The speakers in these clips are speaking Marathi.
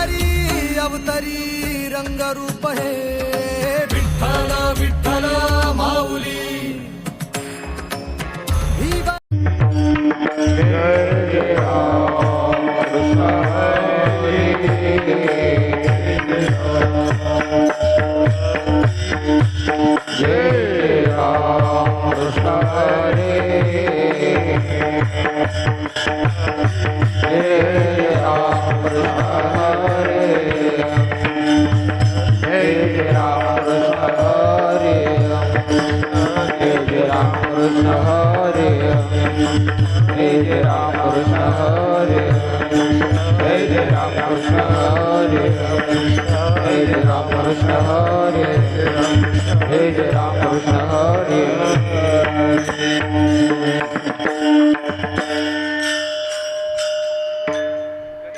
अवतारी अवतारी रंगरूप हे विठ्ठल विठ्ठल माऊली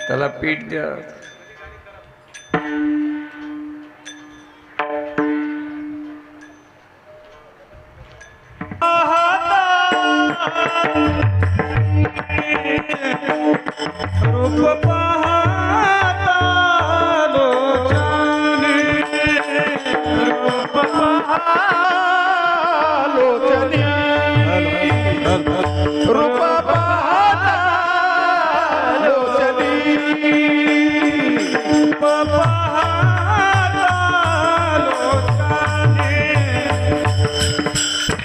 त्याला पीठ द्या. रूप पाहता लोचने, रूप पाहता लोचने, रूप पाहता लोचने, रूप पाहता लोचने,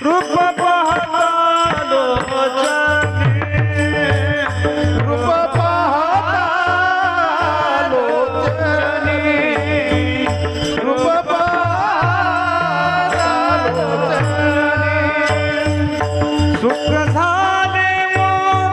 रूप पाहता लोचने, रूप पाहता लोचने, रूप पाहता लोचने, सुख झाले मोर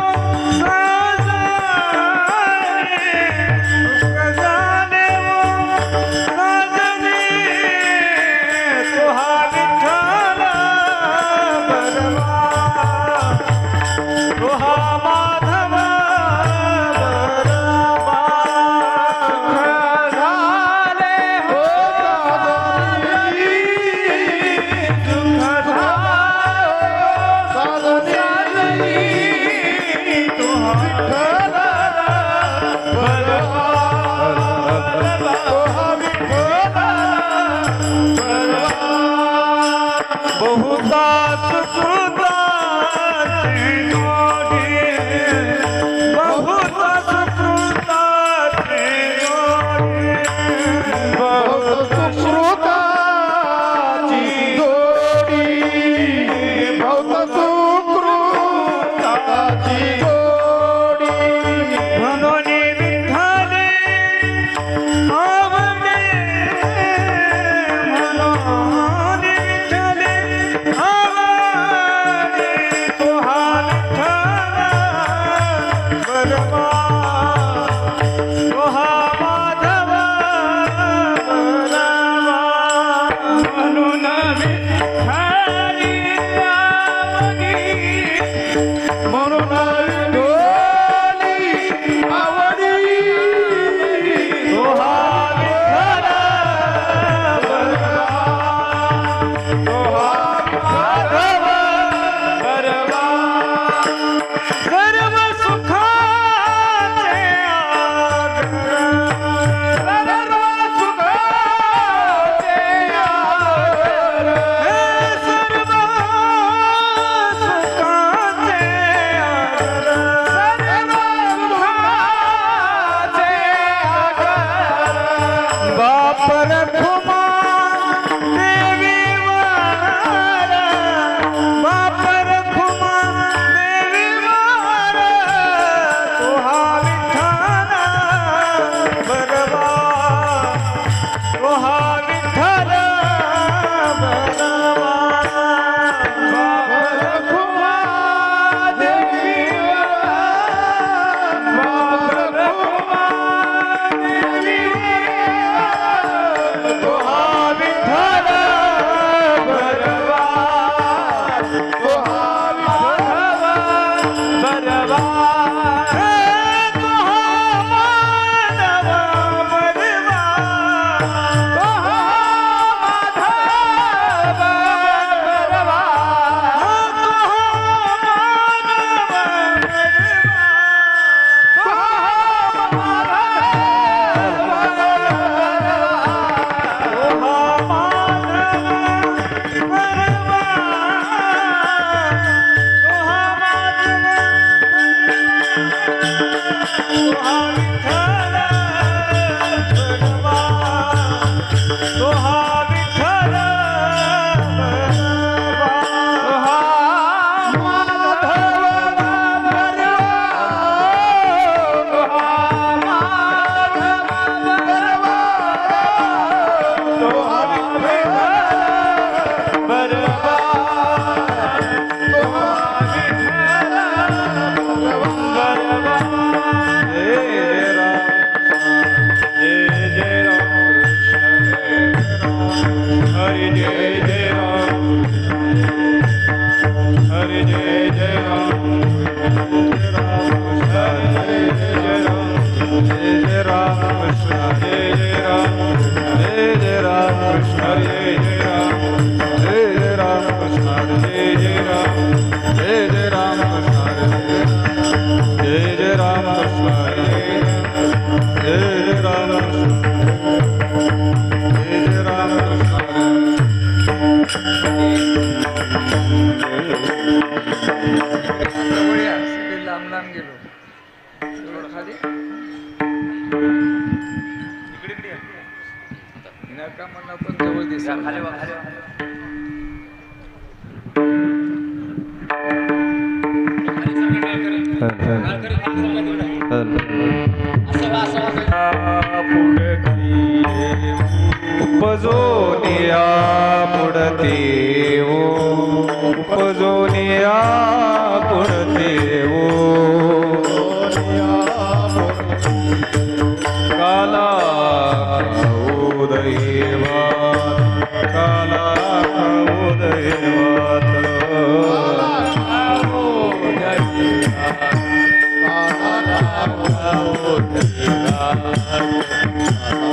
हरे जय राम कृष्ण हरे जय राम कृष्ण हरे जय राम कृष्ण हरे जय राम कृष्ण जय राम कृष्ण सगळे लांब लांब गेलो थोडं खाली नका म्हणलं पण जवळ दिसा उपजोनिया पुढते उपजोनिया पुढते काला उदयवा काला उदयवात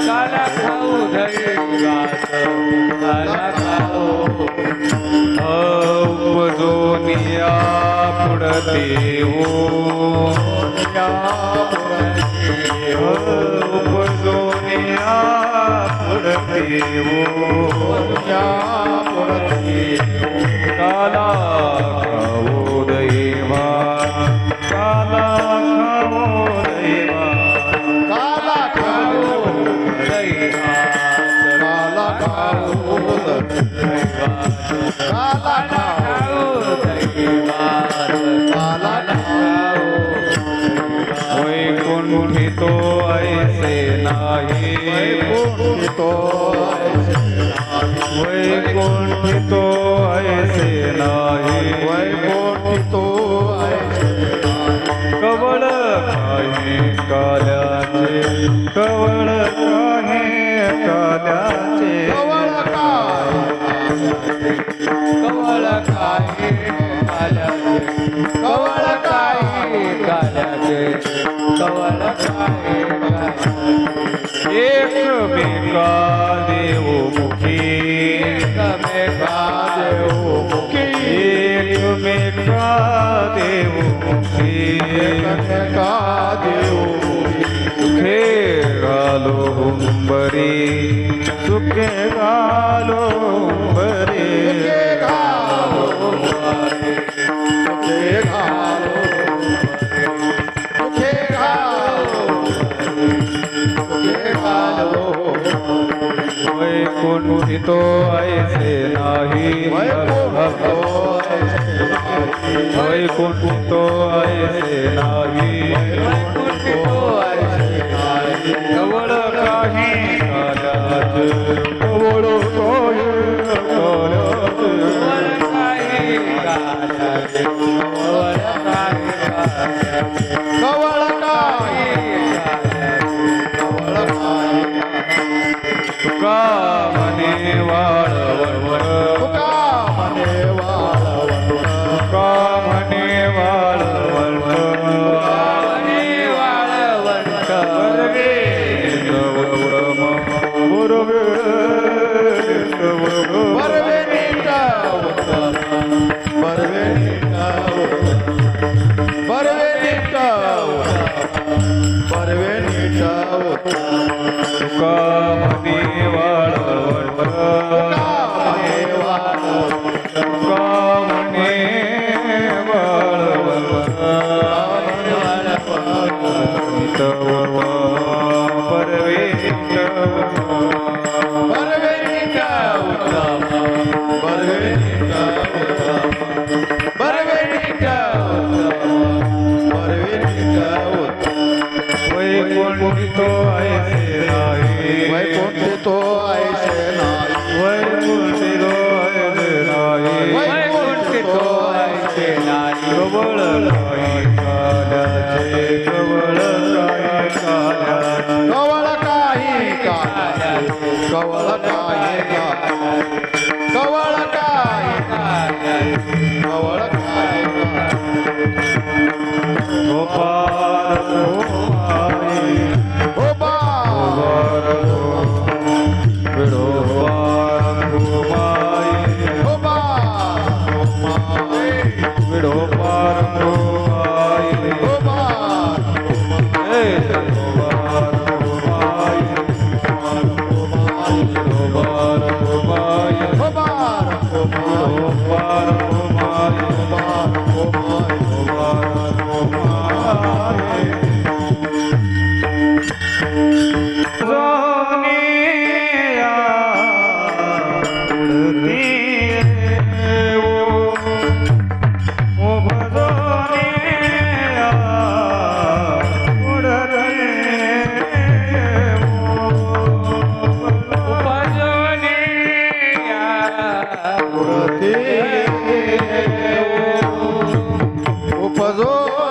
काला खाऊ धरी उपजोनिया पुढते उपजोनिया पुढते काला खाऊ दैवा काला खाऊ दैवा काला खाऊ दैवा काला खाऊ दैवा काला खाऊ दैवा काला खाऊ वैकुंठितो ऐसे नाही वैकुंठितो वैकुंठितो ऐसे नाही वैकुंठितो कवळ काही काल्याचे कवळ काही काल्याचे कवळ काय कवळ काही काल्याचे कवळ काही काल्याचे कवळ काही एकमेका देव मुखी एकमेका देव मुखी एकमेका देव मुखी एकमेका देव सुखे घालो हुंबरी सुखे घालो हुंबरी सुखे घालो सुखे घालो सुखे घालो सुखे घालो वैकुंठितो ऐसे नाही वैकुंठितो ऐसे नाही कवळ काही काल्याचे कवळ काही काल्याचे कवळ काय कवळ काय तुका म्हणे वाळवण तुका म्हणे वाळवण तुका म्हणे वाळवण बरवे नीटा बरवे नीटा बरवे नीटा बरवे नीटा तुका म्हणे वाळवण तुका म्हणे वाळवण तुका म्हणे वाळवण परवे बरवे नीटा बरवे नीटा बरवे नीटा बरवे नीटा वैकुंठितो ऐसे नाही वैकुंठितो ऐसे नाही वैकुंठितो ऐसे नाही वैकुंठितो ऐसे नाही कवळ काही काल्याचे कवळ काही काल्याचे कवळ काही कवळ काही कवळ काही गोपाल गोपाल ओ बा विडोबार सोनिया उडती ओ भजोनिया उडती उपजोनिया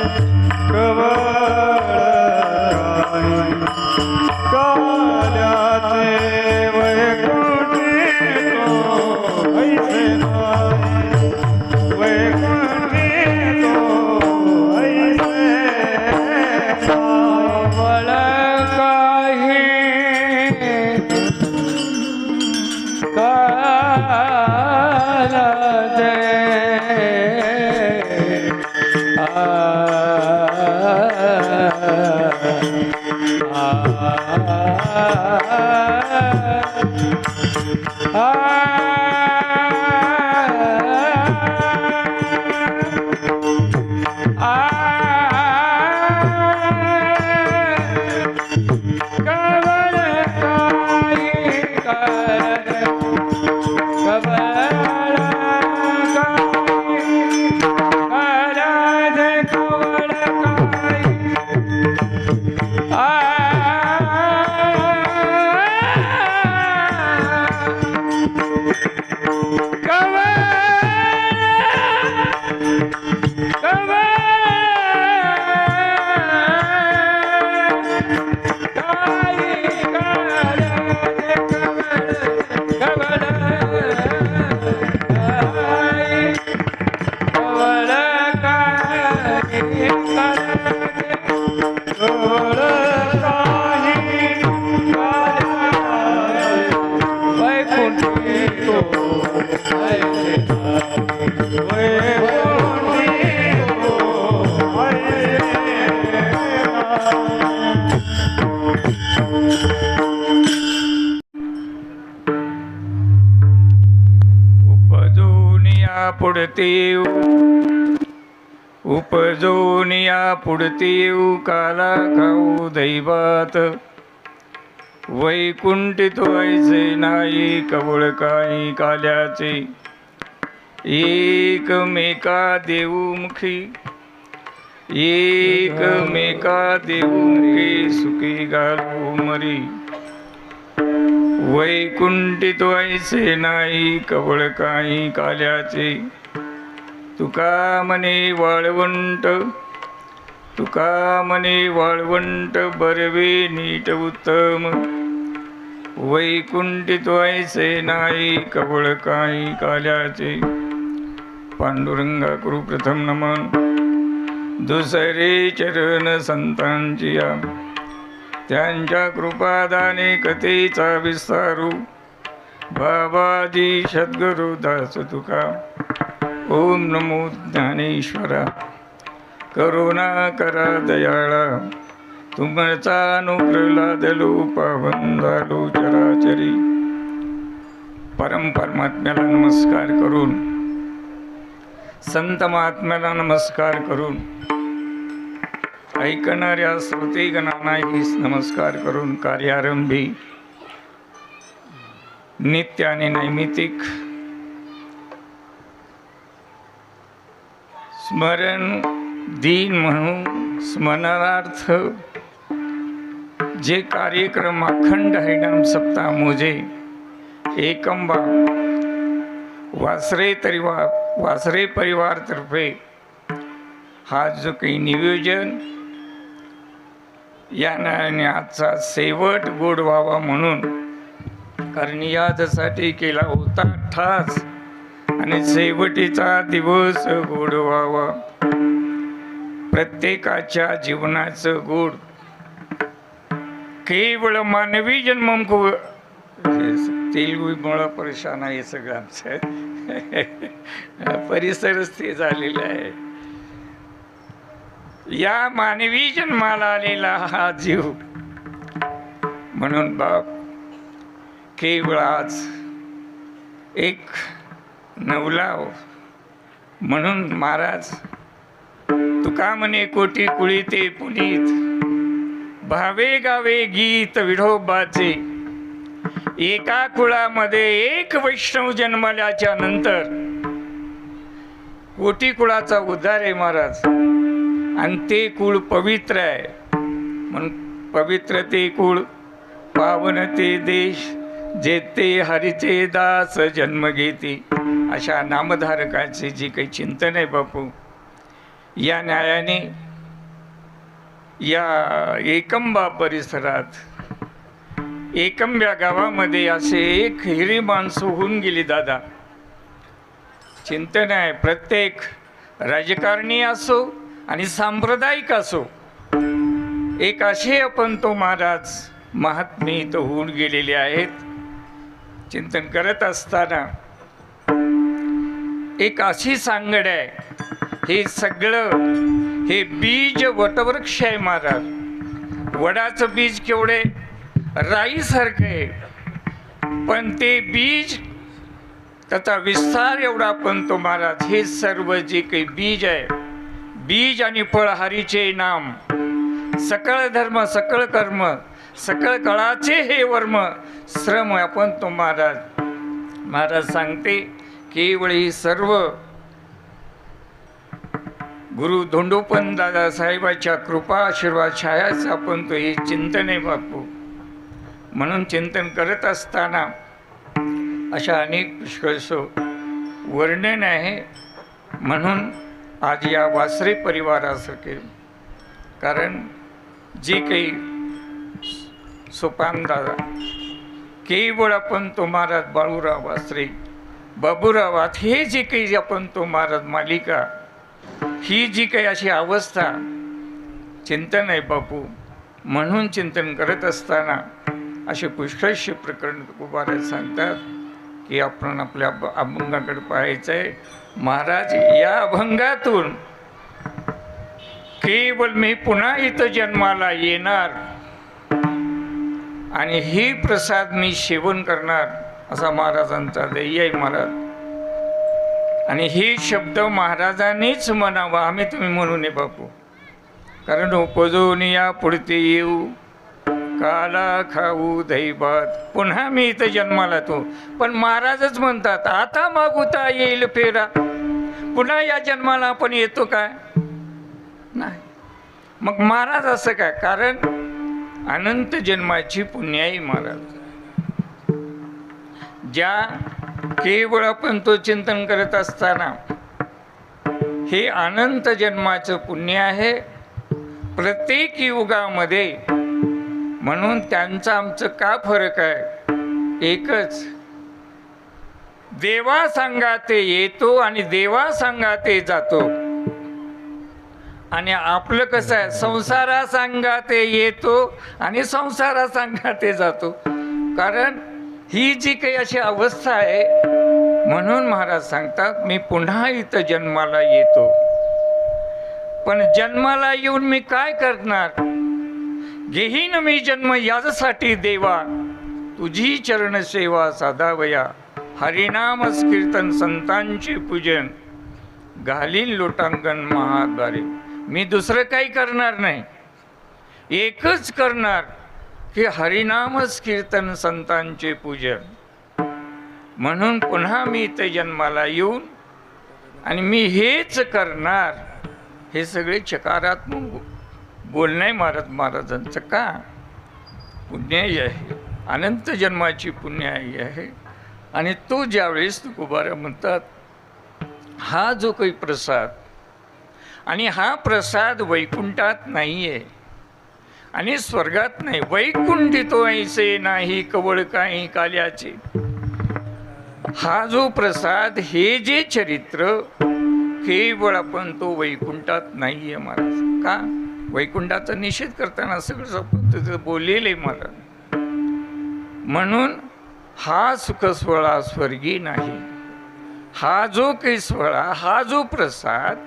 काल्याचे वैकुंठी तो ऐसे नाही वैकुंठी तो ऐसे वळ काही उपजून या पुढती येऊ काला खाऊ दैवात वैकुंठित व्हायचे नाही कवळ काही काल्याचे एकमेका देऊमुखी एकमेका देऊमुखी सुखी घालू मरी वैकुंठित व्हायचे नाही कवळ काही काल्याचे तुका म्हणे वाळवंट तुका म्हणे वाळवंट बरवे नीट उत्तम वैकुंठित व्हायचे नाही कवळ काही काल्याचे पांडुरंगा करू प्रथम नमन दुसरे चरण संतांची या त्यांच्या कृपादाने कथेचा विस्तारू बाबाजी सद्गुरु दास तुका ओम नमो ज्ञानेश्वरा करुणा करा दयाळा तुमचा अनुग्रह लादलो पावन झालो चराचरी परमात्म्याला नमस्कार करून संत महात्म्याला नमस्कार करून ऐकणाऱ्या श्रोतेगणांनाही नमस्कार करून कार्यारंभी नित्य आणि नैमितिक स्मरण दिन म्हणून स्मरणार्थ जे कार्यक्रम अखंड हरिनाम सप्ताह मोजे एकंबा वासरे परिवारतर्फे हा जो काही नियोजन या नावाने आजचा शेवट गोड व्हावा म्हणून कर्णियादसाठी केला होता ठास आणि शेवटीचा दिवस गोड व्हावा प्रत्येकाच्या जीवनाचं गोड केवळ मानवी जन्म को तेलगुमुळं परेशान आहे सगळं आमचं परिसरच ते झालेलं आहे या मानवी जन्माला आलेला हा जीव म्हणून बाप केवळ आज एक नवलाव म्हणून महाराज तुका म्हणे कोटी कुळी ते पुनीत भावे गावे गीत विठोबाचे एका कुळामध्ये एक वैष्णव जन्मल्याच्या नंतर कोटी कुळाचा उद्धार आहे महाराज आणि ते कुळ पवित्र आहे म्हणून पवित्र ते कुळ पावन ते देश जेते हरीचे दास जन्म घेते अशा नामधारकाचे जे काही चिंतन आहे बापू या न्यायाने या एकंबा परिसरात एकंब्या गावामध्ये असे एक हिरी माणसं होऊन गेली दादा. चिंतन आहे, प्रत्येक राजकारणी असो आणि सांप्रदायिक असो, एक असे आपण तो महाराज महात्मे इथं होऊन गेलेले आहेत. चिंतन करत असताना एक अशी सांगड आहे, हे सगळं हे बीज वटवृक्ष आहे महाराज. वडाचं बीज केवढे राईसारखं आहे, पण ते बीज त्याचा विस्तार एवढा पण तो महाराज. हे सर्व जे काही बीज आहे, बीज आणि फळ हरीचे नाम, सकळ धर्म सकळ कर्म सकळ कळाचे हे वर्म श्रम आपण तो महाराज. महाराज सांगते केवळ ही सर्व गुरु धोंडोपंत दादासाहेबाच्या कृपा आशीर्वाद छायाच आपण तो हे चिंतन आहे बापू. म्हणून चिंतन करत असताना अशा अनेक पुष्कळसो वर्णन आहे. म्हणून आज या वासरे परिवारासारखे, कारण जे काही सोपान दादा केवळ आपण तो महाराज बाळूराव वासरे बाबूराव हे जे काही आपण तो महाराज मालिका, ही जी काही अशी अवस्था चिंतन आहे बापू. म्हणून चिंतन करत असताना असे पुष्कळशे प्रकरण तुकोबाराज सांगतात की आपण आपल्या अभंगाकडे पाहायचं आहे. महाराज या अभंगातून केवळ मी पुन्हा इथं जन्माला येणार आणि ही प्रसाद मी सेवन करणार असा महाराजांचा ध्येय आहे महाराज. आणि हे शब्द महाराजांनीच म्हणावा, आम्ही तुम्ही म्हणू नये बापू. कारण उपजून या पुढते येऊ काला खाऊ दैवात, पुन्हा मी इथं जन्माला तो. पण महाराजच म्हणतात आता मागुता येईल फेरा, पुन्हा या जन्माला आपण येतो काय नाही. मग महाराज असं काय, कारण अनंत जन्माची पुण्याई महाराज. ज्या केवळ आपण तो चिंतन करत असताना हे अनंत जन्माचं पुण्य आहे प्रत्येक युगामध्ये. म्हणून त्यांचा आमचं का फरक आहे, एकच, देवा सांगाते येतो आणि देवा सांगाते जातो. आणि आपलं कसं आहे, संसारा सांगाते येतो आणि संसारा सांगाते जातो. कारण ही जी काही अशी अवस्था आहे, म्हणून महाराज सांगतात मी पुन्हा इथं जन्माला येतो. पण जन्माला येऊन मी काय करणार, घेईन मी जन्म यासाठी देवा, तुझी चरण सेवा साधावया, हरिनाम कीर्तन संतांचे पूजन, घालीन लोटांगण महाद्वारे. मी दुसरं काही करणार नाही, एकच करणार की हरिनामच कीर्तन संतांचे पूजन. म्हणून पुन्हा मी इथे जन्माला येऊन आणि मी हेच करणार. हे सगळे चकारात्मक बोलणे महाराजांचं का पुण्याई आहे, अनंत जन्माची पुण्याई आहे. आणि तो ज्यावेळेस तुकोबारा म्हणतात हा जो काही प्रसाद, आणि हा प्रसाद वैकुंठात नाही आहे आणि स्वर्गात नाही. वैकुंठी तो ऐसे नाही कवळ काही काल्याचे. हा जो प्रसाद, हे जे चरित्र केवळ आपण तो वैकुंठात नाही आहे महाराज. का वैकुंठाचा निषेध करताना सगळं बोललेलं आहे महाराज. म्हणून हा सुखस्वळा स्वर्गी नाही. हा जो काही स्वळा, हा जो प्रसाद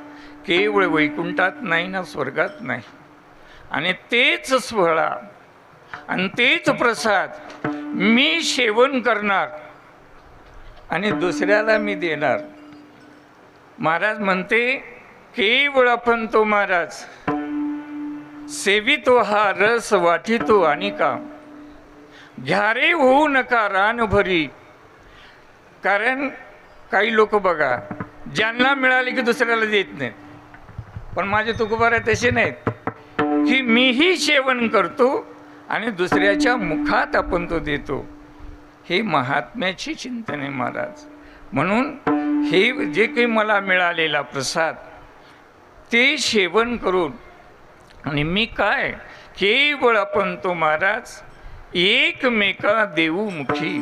केवळ वैकुंठात नाही ना स्वर्गात नाही. आणि तेच स्वळा आणि तेच प्रसाद मी सेवन करणार आणि दुसऱ्याला मी देणार. महाराज म्हणते केवळ आपण तो महाराज सेवितो हा रस वाटितो आणि का घ्यारे होऊ नका रान भरी. कारण काही लोक बघा ज्यांना मिळाले की दुसऱ्याला देत नाहीत. पण माझे तुकोबारा तसे नाहीत की मीही सेवन करतो आणि दुसऱ्याच्या मुखात आपण तो देतो. हे महात्म्याची चिंतन आहे महाराज. म्हणून हे जे काही मला मिळालेला प्रसाद ते सेवन करून आणि मी काय, केवळ आपण तो महाराज एकमेका देऊ मुखी.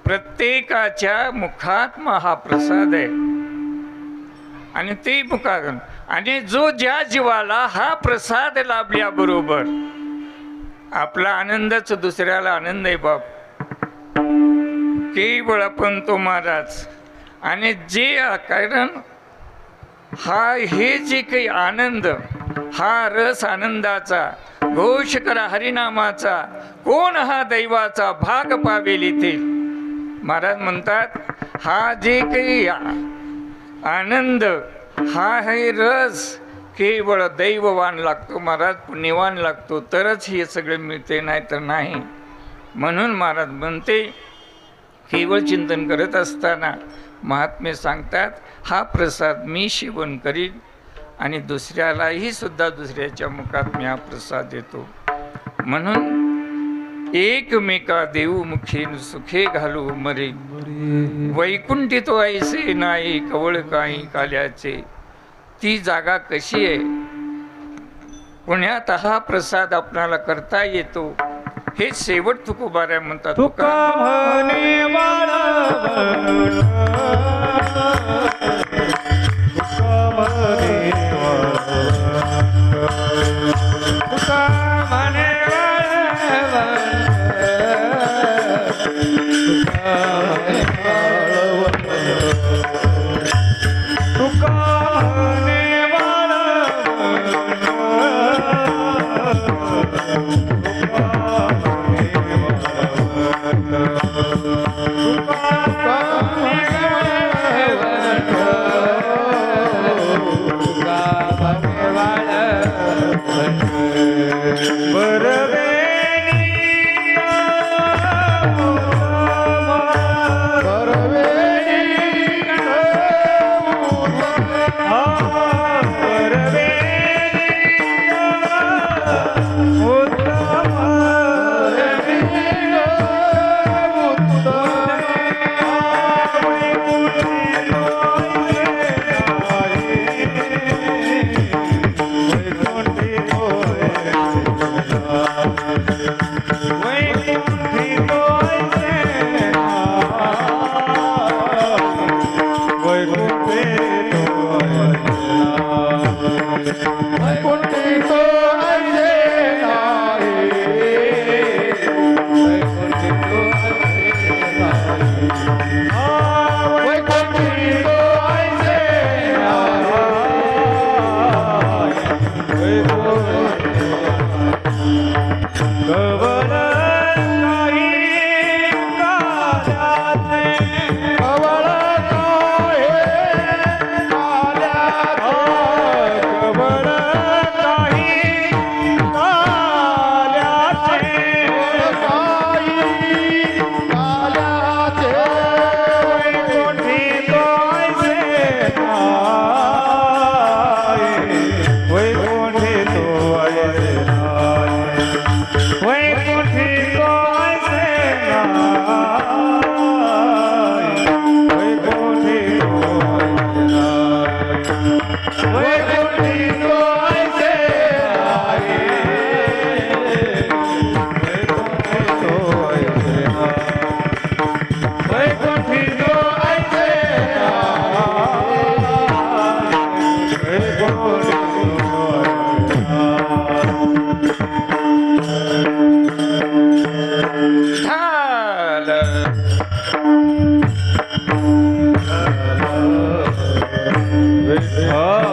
प्रत्येकाच्या मुखात महाप्रसाद आहे आणि ते मुखात, आणि जो ज्या जीवाला हा प्रसाद लाभल्याबरोबर आपला आनंदच दुसऱ्याला आनंद आहे बाप. केवळ आपण तो महाराज. आणि जे कारण हा हे जे काही आनंद, हा रस आनंदाचा, घोष करा हरिनामाचा, कोण हा दैवाचा भाग पावेल इथे. महाराज म्हणतात हा जे काही आनंद, हा हे रस केवळ दैववान लागतो महाराज, पुण्यवान लागतो, तरच हे सगळे मिळते, नाही तर नाही. म्हणून महाराज म्हणते केवळ चिंतन करत असताना महात्मे सांगतात हा प्रसाद मी सेवन करीन आणि दुसऱ्यालाही सुद्धा दुसऱ्याच्या मुखात मी हा प्रसाद देतो. म्हणून एकमेका देऊ मुखी सुखे घालू मरे, वैकुंठी तो ऐसे नाही कवळ काही काल्याचे. ती जागा कशी आहे, पुण्यात हा प्रसाद आपणाला करता येतो, हे शेवट तुकोबाऱ्या म्हणतात. तुका म्हणे वाळवंट, तुका म्हणे वाळवंट, तुका म्हणे वाळवंट, तुका म्हणे वाळवंट, तुका म्हणे वाळवंट, Radha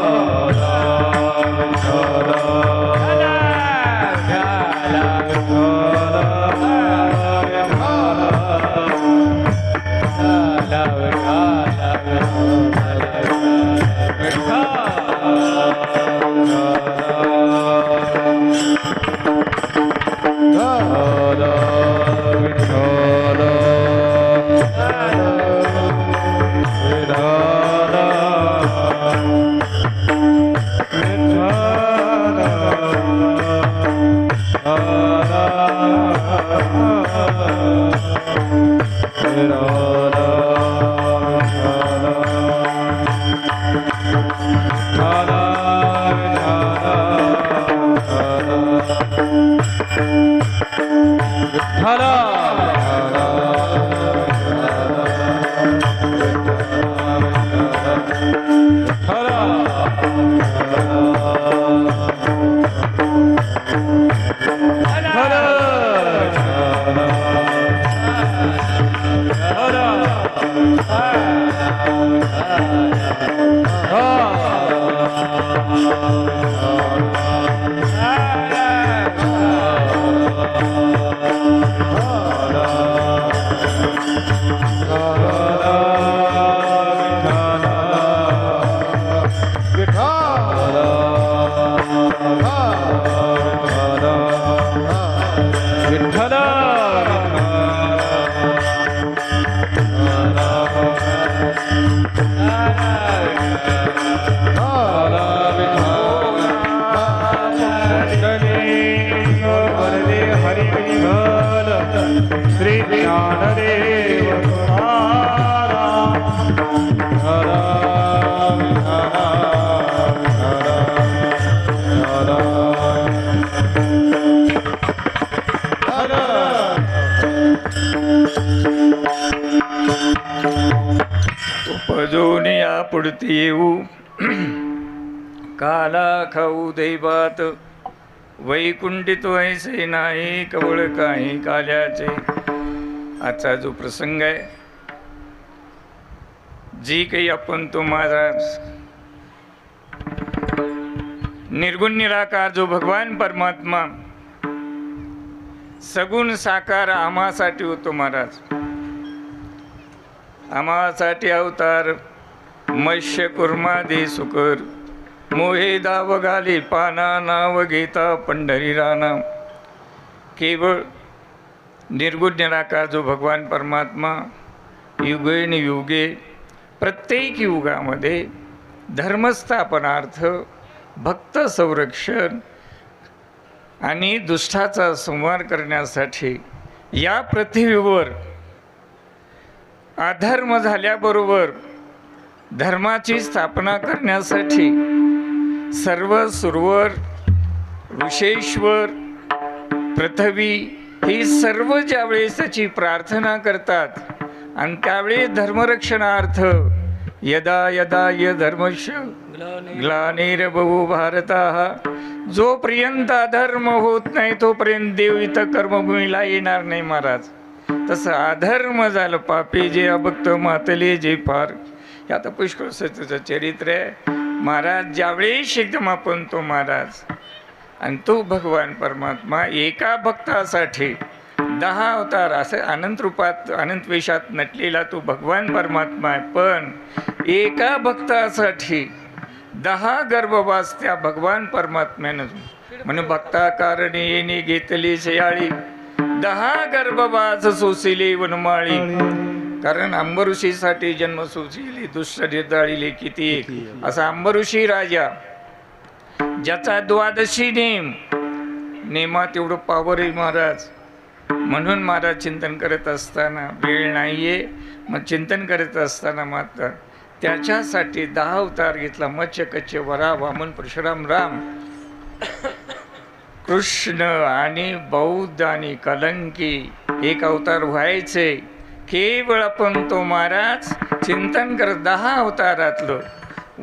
वरदे हरी विठ्ठल श्री ज्ञानदेव तुकाराम उपजोनी पुढती येऊ काला खाऊ दैवात वैकुंठित ऐसे नाही कवळ काही काल्याचे. आजचा जो प्रसंग आहे, जी काही आपण तो माझा निर्गुण निराकार जो भगवान परमात्मा सगुण साकार आम्हासाठी होतो महाराज. आम्हासाठी अवतार मत्स्य कुर्मादे सुकर मोहे दाव घाली पाना नाव घेता पंढरी राणा. केवळ निर्गुण निराकार जो भगवान परमात्मा युगे प्रत्येक युगामध्ये धर्मस्थापनार्थ भक्त संरक्षण आणि दुष्टाचा संहार करण्यासाठी या पृथ्वीवर अधर्म झाल्याबरोबर धर्माची स्थापना करण्यासाठी सर्व सुरवर ऋषेश्वर पृथ्वी ही सर्व ज्यावेळेस त्याची प्रार्थना करतात आणि त्यावेळेस धर्मरक्षणार्थ यदा यदा य धर्मश ग्लानिर्भवो भारताः, जोपर्यंत अधर्म होत नाही तोपर्यंत देव इथं कर्मभूमीला येणार नाही महाराज. तसं अधर्म झालं, पापी जे अभक्त मातले जे फार. हे आता पुष्कळ सत्यचं चरित्र आहे महाराज. ज्यावेळेस एकदम आपण तो महाराज आणि तो भगवान परमात्मा एका भक्तासाठी 10 अवतार असे अनंत रूपात अनंत वेशात नटलेला तो भगवान परमात्मा आहे. पण एका भक्तासाठी 10 गर्भवास त्या भगवान परमात्म्यानं म्हणून भक्ता कारणे येणे घेतली शयाळी 10 गर्भवास सोसिले वनमाळी. कारण अंबऋषीसाठी जन्म सोसिले दुष्ट निर्दाळीले किती असा अंबऋषी राजा ज्याचा 12 नेमात एवढं पावर आहे महाराज. म्हणून महाराज चिंतन करत असताना वेळ नाहीये, मग चिंतन करत असताना मात्र त्याच्यासाठी 10 अवतार घेतला. मत्स्य कच्छ वरा वामन परशुराम राम कृष्ण आणि बौद्ध आणि कलंकी एक अवतार व्हायचे. केवळ आपण तो महाराज चिंतन करत 10 अवतारातलं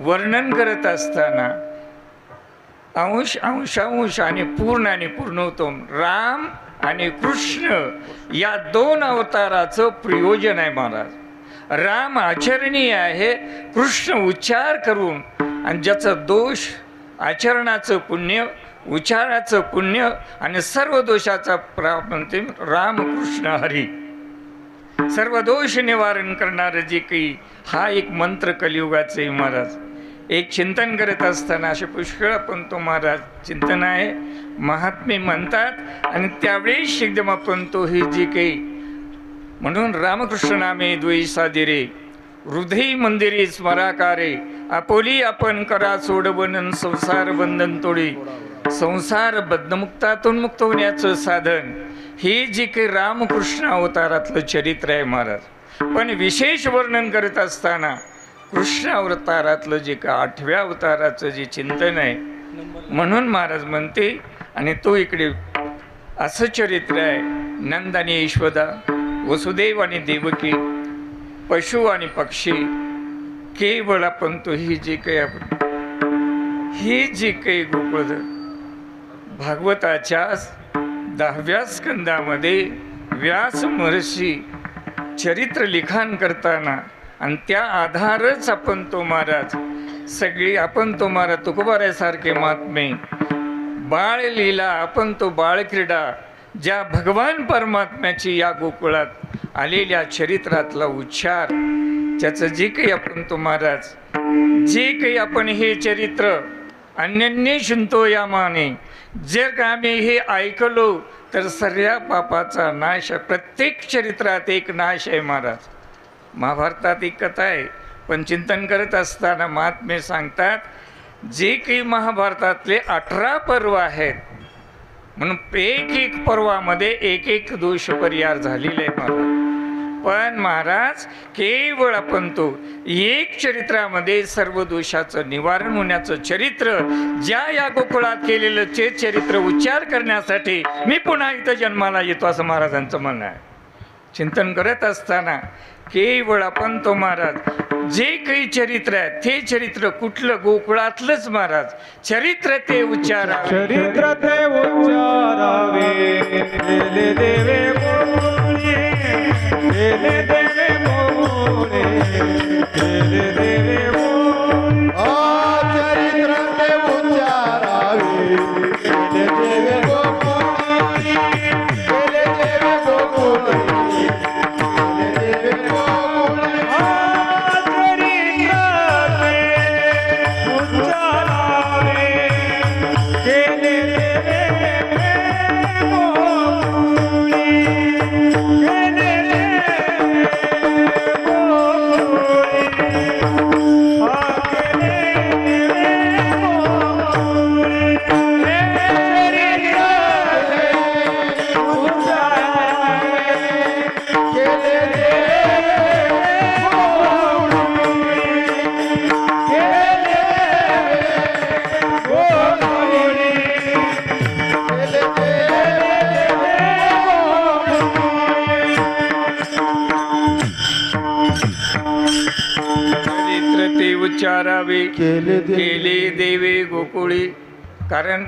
वर्णन करत असताना अंश अंशांश आणि पूर्णोत्तम राम आणि कृष्ण या 2 अवताराचं प्रयोजन आहे महाराज. राम आचरणीय आहे, कृष्ण उच्चार करून आणि ज्याचं दोष आचरणाचं पुण्य उच्चाराचं पुण्य आणि सर्व दोषाचा प्राप्ती रामकृष्ण हरी सर्व दोष निवारण करणारं जे काही हा एक मंत्र कलियुगाचे महाराज. एक चिंतन करत असताना असे पुष्कळ आपण तो महाराज चिंतन आहे महात्मे म्हणतात आणि त्यावेळेस एकदम आपण तो ही जी काही म्हणून रामकृष्ण नामे द्वैसादिरे हृदय मंदिरे स्मराकारे आपोली आपण करा सोडवनन संसार बंधन तोडी. संसार बद्धमुक्तातून मुक्त होण्याचं साधन हे जे काही रामकृष्ण अवतारातलं चरित्र आहे महाराज. पण विशेष वर्णन करत असताना कृष्ण अवतारातलं जे का 8व्या अवताराचं जे चिंतन आहे म्हणून महाराज म्हणते. आणि तो इकडे असं चरित्र आहे नंद आणि यशोदा वसुदेव आणि देवकी पशु आणि पक्षी. केवळ आपण तो ही जी काही आपण ही जी काही गोकुळ भागवताच्या 10व्या स्कंदामध्ये व्यास महर्षी चरित्र लिखाण करताना आणि त्या आधारच आपण तो महाराज सगळी आपण तो महाराज तुकोबारासारखे महात्मे बाळ लीला आपण तो बाळक्रीडा ज्या भगवान परमात्म्याची या गोकुळात आलेल्या चरित्रातला उच्चार त्याचं जे काही आपण तो महाराज जे काही आपण हे चरित्र अन्यन्य शिंतो या माने जर का आम्ही हे ऐकलो तर सर्व पापाचा नाश. प्रत्येक चरित्रात एक नाश आहे महाराज. महाभारतात एक कथा आहे पण चिंतन करत असताना महात्मे सांगतात जे काही महाभारतातले 18 पर्व आहेत, म्हणून एक पर्वामध्ये एक दोष परिहार झालेले आहे महाराज. पण महाराज केवळ आपण तो एक चरित्रामध्ये सर्व दोषाचं निवारण होण्याचं चरित्र, ज्या या गोकुळात केलेलं ते चरित्र उच्चार करण्यासाठी मी पुन्हा इथं जन्माला येतो, असं महाराजांचं म्हणणं आहे. चिंतन करत असताना केवळ आपण तो महाराज जे काही चरित्र आहे ते चरित्र कुठलं, गोकुळातलंच महाराज चरित्र ते उच्चारावे, चरित्र ते उच्चारावे. केले देवे मोरे, केले देवे मोरे, केले देवे मोरे. चरित्र ते उच्चारावे. केले देवे गोकुळी, केले देवे गोकुळी, केले देवे गोकुळी. चरित्र ते उच्चारावे, केले देवे गोकुळी. कारण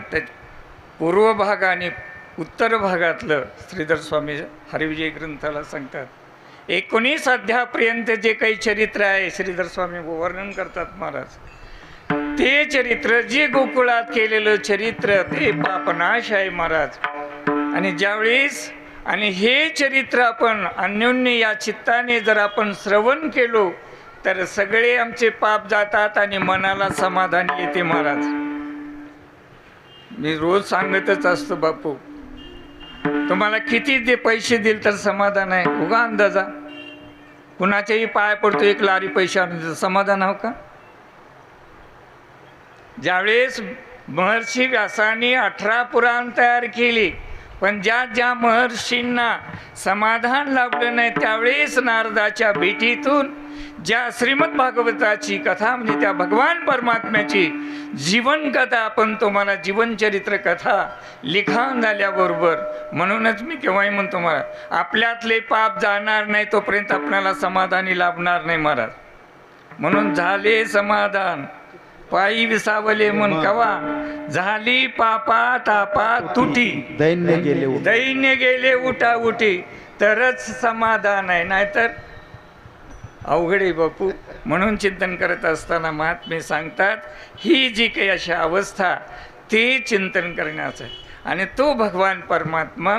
पूर्व भाग आणि उत्तर भागातलं श्रीधर स्वामी हरिविजय ग्रंथाला सांगतात 19 अध्यायापर्यंत जे काही चरित्र आहे श्रीधर स्वामी वर्णन करतात महाराज. ते चरित्र जे गोकुळात केलेलं चरित्र ते पापनाश आहे महाराज. आणि ज्यावेळेस आणि हे चरित्र आपण अन्योन्य या चित्ताने जर आपण श्रवण केलो तर सगळे आमचे पाप जातात आणि मनाला समाधान येते महाराज. मी रोज सांगतच असतो बापू, तुम्हाला किती पैसे दिल तर समाधान आहे? उगा अंदाजा. कुणाच्याही पाय पडतो 1 लारी पैसे आणून समाधान हो का? ज्यावेळेस महर्षी व्यासाने 18 पुराण तयार केली, पण ज्या महर्षींना समाधान लाभलं नाही त्यावेळेस नारदाच्या भेटीतून ज्या श्रीमद भागवताची कथा म्हणजे त्या भगवान परमात्म्याची जीवन कथा आपण तुम्हाला जीवनचरित्र कथा लिखाण झाल्याबरोबर, म्हणूनच मी केव्हाही म्हणतो मला आपल्यातले पाप जाणार नाही तोपर्यंत आपल्याला समाधानी लाभणार नाही महाराज. म्हणून झाले समाधान पायी विसावले मन कवा, झाली पापा तापा तुटी, दैन्य गेले उठा उठी, तरच समाधान आहे, नाहीतर अवघड आहे बापू. म्हणून चिंतन करत असताना महात्मे सांगतात ही जी काही अशी अवस्था ते चिंतन करण्याचं आहे. आणि तो भगवान परमात्मा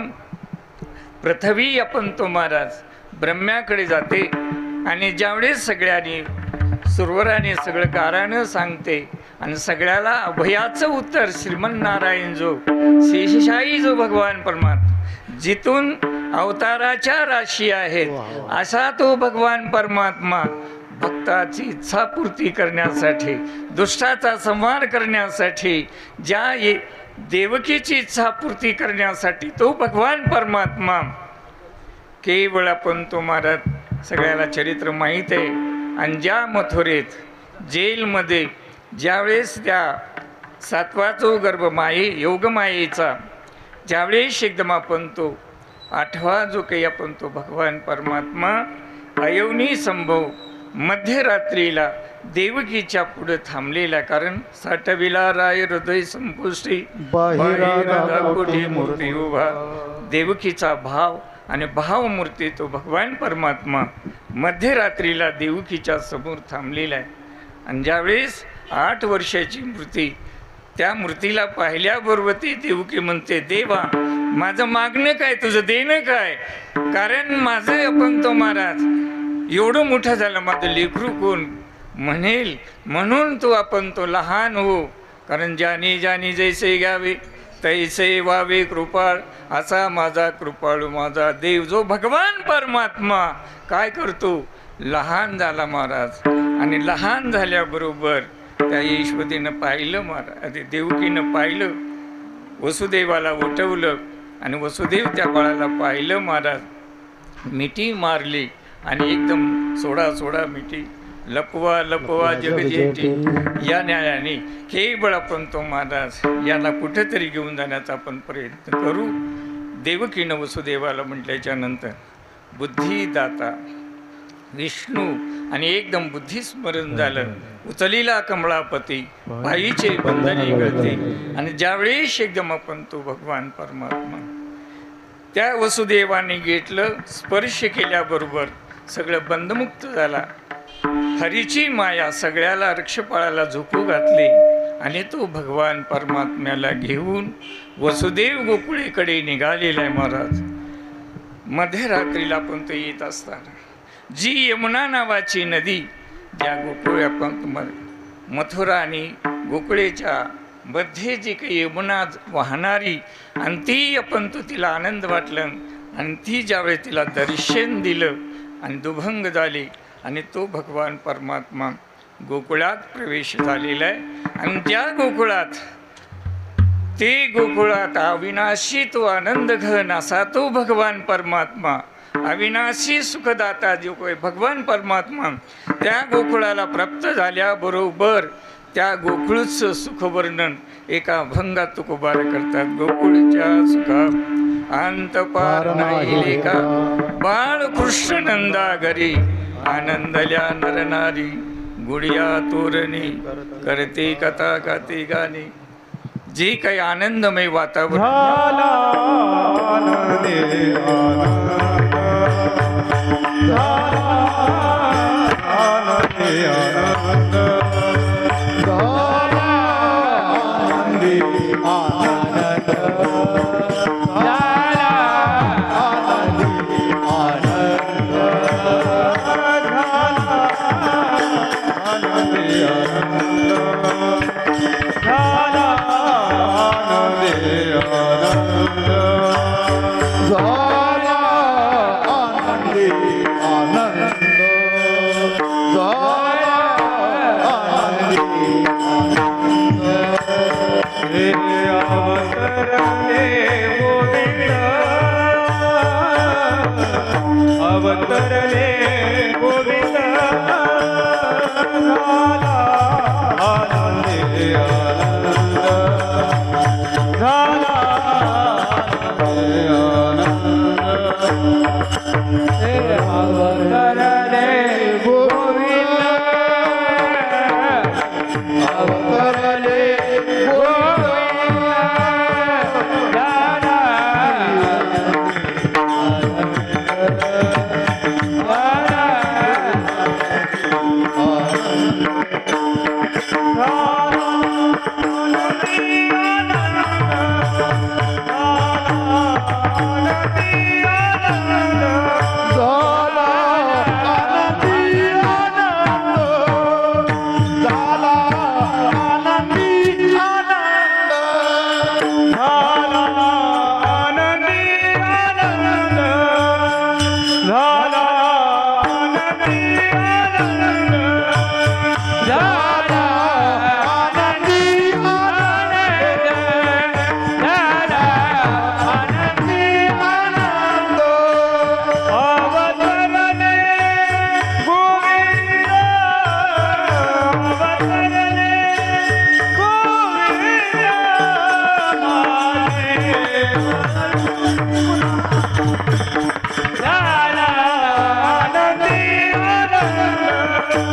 पृथ्वी आपण तो महाराज ब्रह्म्याकडे जाते आणि ज्यावेळेस सगळ्यांनी सुरवराने सगळं कारानं सांगते आणि सगळ्याला अभयाचं उत्तर श्रीमन्नारायण जो शेषशाही जो भगवान परमात्मा जिथून अवताराच्या राशी आहेत असा तो भगवान परमात्मा भक्ताची इच्छापूर्ती करण्यासाठी, दुष्टाचा संहार करण्यासाठी, ज्या देवकीची इच्छापूर्ती करण्यासाठी तो भगवान परमात्मा केवळ आपण तो महाराज सगळ्याला चरित्र माहीत आहे. आणि ज्या मथुरेत जेलमध्ये ज्यावेळेस त्या 7वा जो गर्भमाये योगमायेचा ज्यावेळेस एकदम आपण तो 8वा जो काही आपण तो भगवान परमात्मा अयोनी संभव मध्यरात्रीला देवकीच्या पुढे थांबलेला, कारण साठविला राय हृदय संपुष्टी बाहिर मूर्ती उभा. देवकीचा भाव आणि भावमूर्ती तो भगवान परमात्मा मध्यरात्रीला देवकीच्या समोर थांबलेला आहे. आणि ज्यावेळेस 8 वर्षाची मूर्ती त्या मूर्तीला पाहिल्याबरोबर ती देवकी म्हणते, देवा माझं मागणं काय, तुझं देणं काय? कारण माझं आपण तो महाराज एवढं मोठं झालं, माझं लेकरू कोण म्हणेल, म्हणून तो आपण तो लहान हो. कारण ज्यानी ज्यानी जैसे घ्यावे तैसे वावे कृपाळ, असा माझा कृपाळू माझा देव जो भगवान परमात्मा काय करतो, लहान झाला महाराज. आणि लहान झाल्याबरोबर त्या यशोदेनं पाहिलं महाराज, ते देवकीनं पाहिलं, वसुदेवाला उठवलं आणि वसुदेव त्या बाळाला पाहिलं महाराज, मिठी मारली आणि एकदम सोडा सोडा मिठी, लपवा लपवा जगजेठी, या न्यायाने केवळ आपण तो महाराज याला कुठेतरी घेऊन जाण्याचा आपण प्रयत्न करू. देवकीनं वसुदेवाला म्हटल्याच्या नंतर बुद्धिदाता विष्णू आणि एकदम बुद्धिस्मरण झालं, उचलीला कमळापती बाईचे बंधने गळते. आणि ज्यावेळेस एकदम आपण तो भगवान परमात्मा त्या वसुदेवाने घेतलं, स्पर्श केल्याबरोबर सगळं बंधमुक्त झाला. हरीची माया सगळ्याला रक्षपाळाला झोपू घातली आणि तो भगवान परमात्म्याला घेऊन वसुदेव गोकुळेकडे निघालेला आहे महाराज. मध्यरात्रीला पण तो येत असताना जी यमुना नावाची नदी ज्या गोकुळ मथुरा आणि गोकुळेच्या मध्ये जी काही यमुना वाहणारी, आणि ती आपण तो तिला आनंद वाटलं आणि ती ज्यावेळी तिला दर्शन दिलं आणि दुभंग झाली आणि तो भगवान परमात्मा गोकुळात प्रवेश झालेला आहे. आणि ज्या गोकुळात ते गोकुळात अविनाशी तो आनंद घन असा तो भगवान परमात्मा, अविनाशी सुखदाता जो कोई भगवान परमात्मा त्या गोकुळाला प्राप्त झाल्याबरोबर त्या गोकुळचं सुखवर्णन एका अभंगात तुकोबार करतात. गोकुळच्या सुखा अंत पार नाही लेखा, बाळकृष्ण नंदा घरी आनंदल्या नरनारी, गुडिया तोरणी करते कथा गाते गाणे. जे काही आनंदमय वातावरण झाला आनंदे आनंद, झाला आनंदे आनंद, झाला आनंदी आनंद, झाला आनंदी आनंद, झाला आनंदे आनंद, झाला आनंदे आनंद, झाला आनंदी आनंद, झाला आनंदी आनंद. हे अवतरले गोविंद, अवतरले गोविंद, झाला आनंदे आनंद, झाला आनंदे आनंद. हे अवतरले गोविंद, अवतरले गोविंद, झाला झाला आनंदी आनंद, झाला आनंदी आनंद, झाला आनंदी आनंद, झाला आनंदी आनंद, झाला आनंदी आनंद, झाला आनंदी आनंद. अवतरले गोविंद, अवतरले गोविंद झाला आनंदी आनंद, अवतरले गोविंद,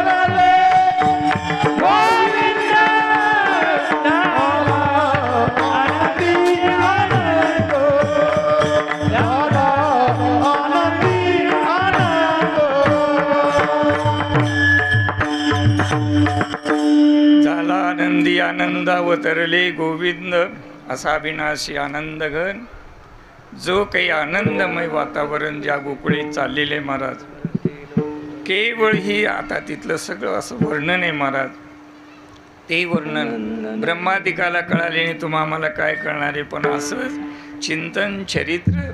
अवतरले गोविंद, झाला आनंदी आनंद, झाला आनंदी आनंद. झाला आनंदी आनंद, अवतरले गोविंद असा अविनाशी आनंद घन जो काही आनंदमय वातावरण ज्या गोकुळीत चाललेले महाराज. केवळ ही आता तिथलं सगळं असं वर्णन आहे महाराज. ते वर्णन ब्रह्मादिकाला कळाले नाही, तुम्हा आम्हाला काय कळणार आहे. पण असंच चिंतन चरित्र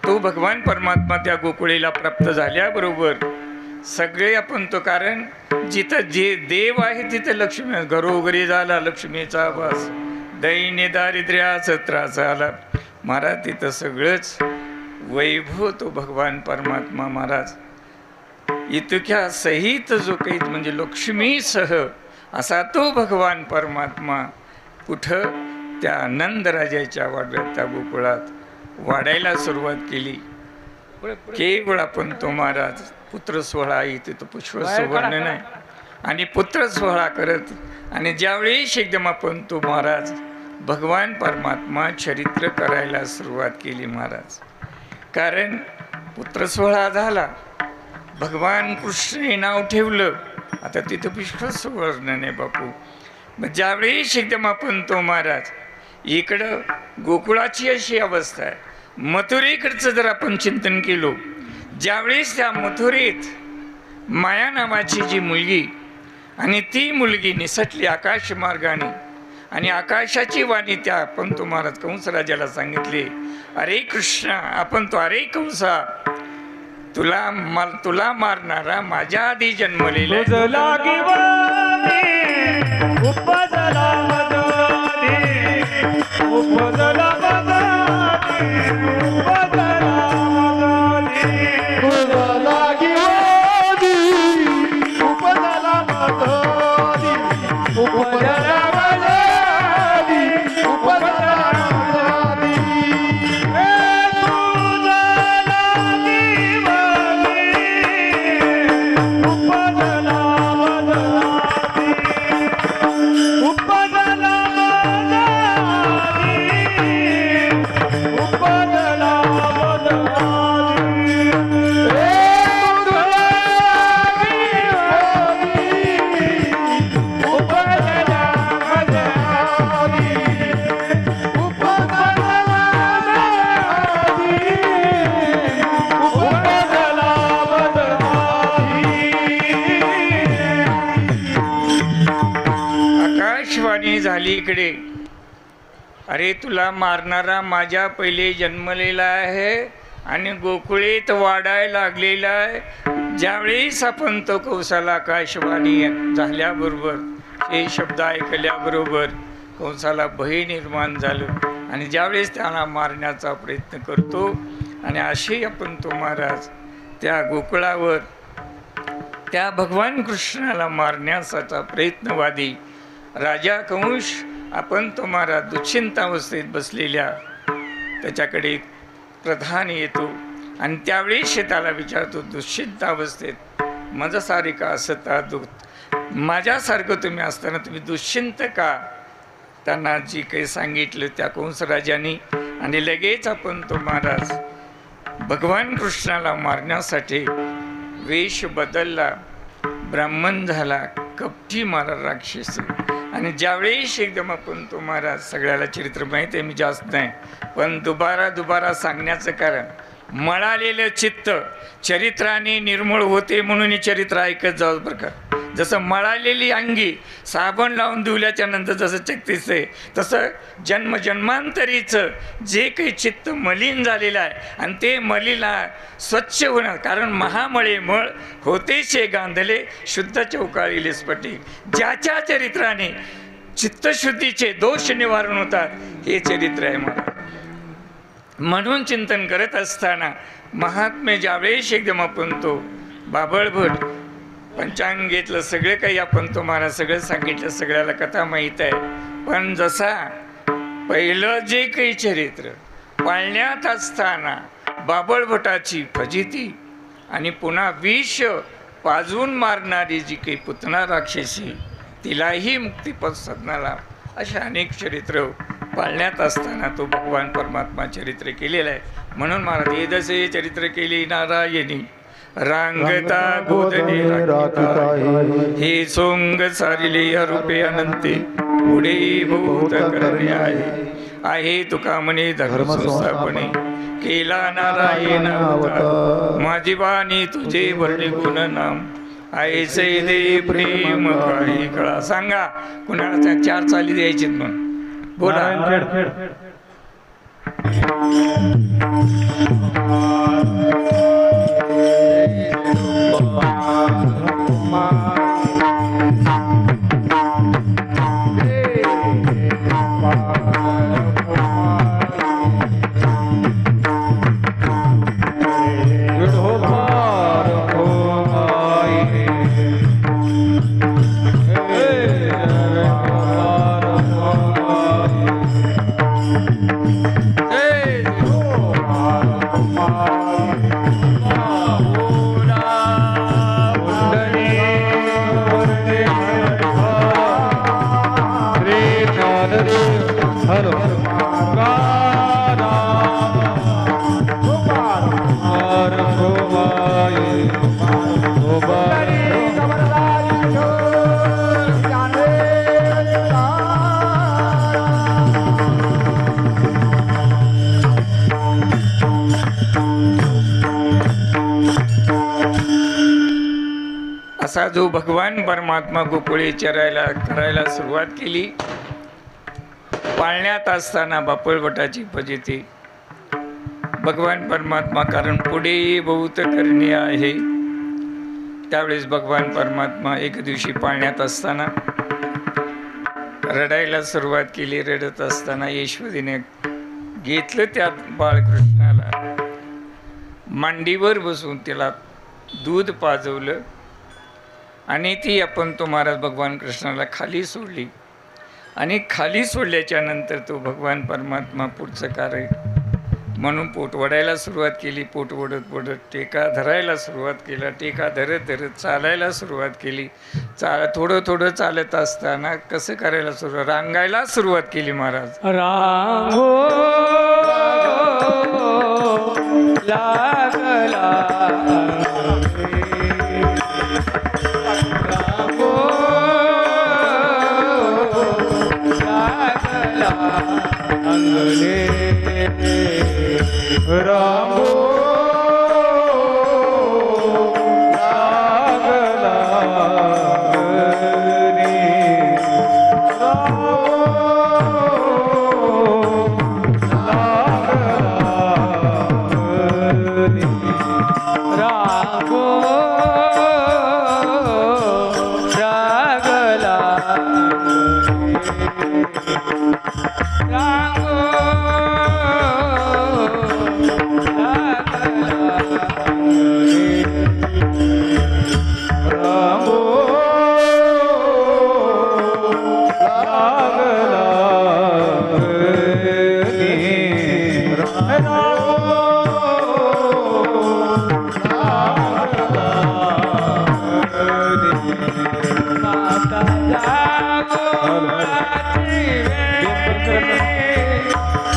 तो भगवान परमात्मा त्या गोकुळीला प्राप्त झाल्याबरोबर सगळे आपण तो, कारण जिथं जे देव आहे तिथं लक्ष्मी, घरोघरी झाला लक्ष्मीचा वास, दैन्य दारिद्र्याचा त्रास आला महाराज. तिथं सगळंच वैभव तो भगवान परमात्मा महाराज इतक्या सहित जो काही म्हणजे लक्ष्मीसह असा तो भगवान परमात्मा कुठं त्या नंदराजाच्या वाड्यात त्या गोकुळात वाढायला सुरुवात केली. केवळ आपण तो महाराज पुत्र सोहळा इथे तो पुष्प सुवर्ण नाही आणि पुत्र सोहळा करत, आणि ज्यावेळी एकदम आपण तो महाराज भगवान परमात्मा चरित्र करायला सुरुवात केली महाराज. कारण पुत्र सोहळा झाला, भगवान कृष्ण नाव ठेवलं, आता तिथं पुष्प सुवर्ण नाही बापू. मग ज्यावेळी एकदम आपण तो महाराज इकडं गोकुळाची अशी अवस्था आहे, मथुरेकडचं जर आपण चिंतन केलो, ज्यावेळेस त्या मथुरेत माया नावाची जी मुलगी, आणि ती मुलगी निसटली आकाश मार्गाने, आणि आकाशाची वाणी त्या आपण तो महाराज कंसराजाला सांगितले, अरे कृष्ण आपण तो, अरे कंसा तुला मारणारा माझ्या आधी जन्मलेला झाली इकडे, अरे तुला मारणारा माझ्या पहिले जन्मलेला आहे आणि गोकुळीत वाढायला लागलेला आहे. ज्यावेळेस आपण तो कंसाला आकाशवाणी झाल्याबरोबर हे शब्द ऐकल्याबरोबर कंसाला भय निर्माण झालं, आणि ज्यावेळेस त्याला मारण्याचा प्रयत्न करतो, आणि असे आपण तो महाराज त्या गोकुळावर त्या भगवान कृष्णाला मारण्याचा प्रयत्नवादी राजा कंस आपण तो महाराज दुश्चिंतावस्थेत बसलेल्या त्याच्याकडे प्रधान येतो, आणि त्यावेळी शेताला विचारतो, दुश्चिंतावस्थेत माझ्यासारी का असता माझ्यासारखं तुम्ही असताना तुम्ही दुश्चिंत का? त्यांना जी काही सांगितलं त्या कंस राजाने, आणि लगेच आपण तो महाराज भगवान कृष्णाला मारण्यासाठी वेश बदलला, ब्राह्मण झाला, कपटी मारा राक्षस. आणि ज्यावेळेस एकदम आपण तो महाराज सगळ्याला चरित्र माहिती आहे, मी जास्त नाही, पण दुबारा सांगण्याचं कारण मळालेलं चित्त चरित्राने निर्मूळ होते म्हणून हे चरित्र ऐकत जाऊ बरं का. जसं मळालेली अंगी साबण लावून धुवल्याच्या नंतर जसं चकतीचे, तसं जन्मजन्मांतरीचं जे काही चित्त मलिन झालेलं आहे आणि ते मलिला स्वच्छ होणार, कारण महामळे मळ होतेचे गांधले शुद्ध चौकाळीले स्फटिक. ज्याच्या चरित्राने चित्तशुद्धीचे दोष निवारण होतात हे चरित्र आहे मला. म्हणून चिंतन करत असताना महात्मे ज्यावेळेस एकदम आपण तो बाबळभट पंचांगेतलं सगळं काही आपण तुम्हाला सगळं सांगितलं, सगळ्याला कथा माहीत आहे. पण जसा पहिलं जे काही चरित्र पाळण्यात असताना बाबळभटाची फजिती आणि पुन्हा विष पाजून मारणारी जी काही पुतना राक्षसी तिलाही मुक्तिपद साधनाला, अशा अनेक चरित्र पाळण्यात असताना तो भगवान परमात्मा चरित्र केलेलं आहे. म्हणून महाराज हे जसे चरित्र केले नारायणी रांगता गोदने राखिता, हे सोंग सारिले रूपे अनंते पुढे भूत करणे आहे तुका म्हणे धर्म संस्थापने केला नारायण माझी वाणी तुझे वर्णे गुण नाम ऐसे दे प्रेम काही कळा. सांगा कुणाला 4 चाली द्यायची म्हणून बोला. असा जो भगवान परमात्मा गोकुळे चरायला करायला सुरुवात केली, पाळण्यात असताना बापळवटाची फजिती भगवान परमात्मा, कारण पुढे बहुत करणे आहे. त्यावेळेस भगवान परमात्मा एक दिवशी पाळण्यात असताना रडायला सुरुवात केली. रडत असताना यशोदेने घेतलं त्यात बाळकृष्णाला, मांडीवर बसून त्याला दूध पाजवलं आणि ती आपण तो महाराज भगवान कृष्णाला खाली सोडली. आणि खाली सोडल्याच्या नंतर तो भगवान परमात्मा पुढचं कार्य म्हणून पोट वडायला सुरुवात केली. पोट वडत वडत टेका धरायला सुरुवात केला. टेका धरत धरत चालायला सुरुवात केली. थोडं थोडं चालत असताना कसं करायला सुरुवात, रांगायला सुरुवात केली महाराज. रांगो लागला अंगणे रामो लागला अंगणे रामो लागला अंगणे रामो लागला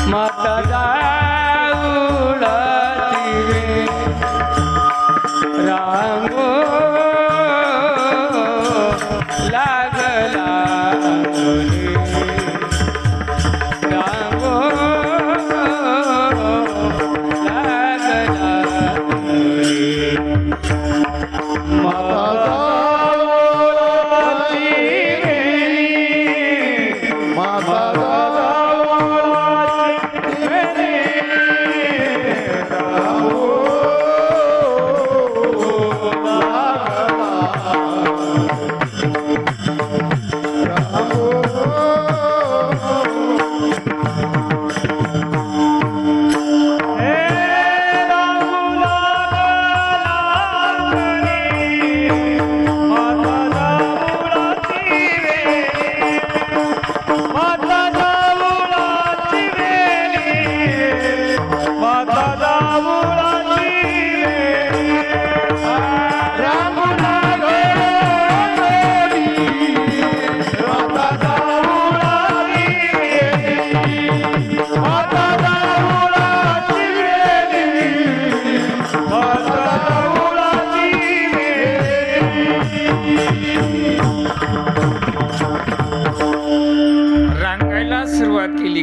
माता जाऊळाची रांगो लागला रांगो लागला माता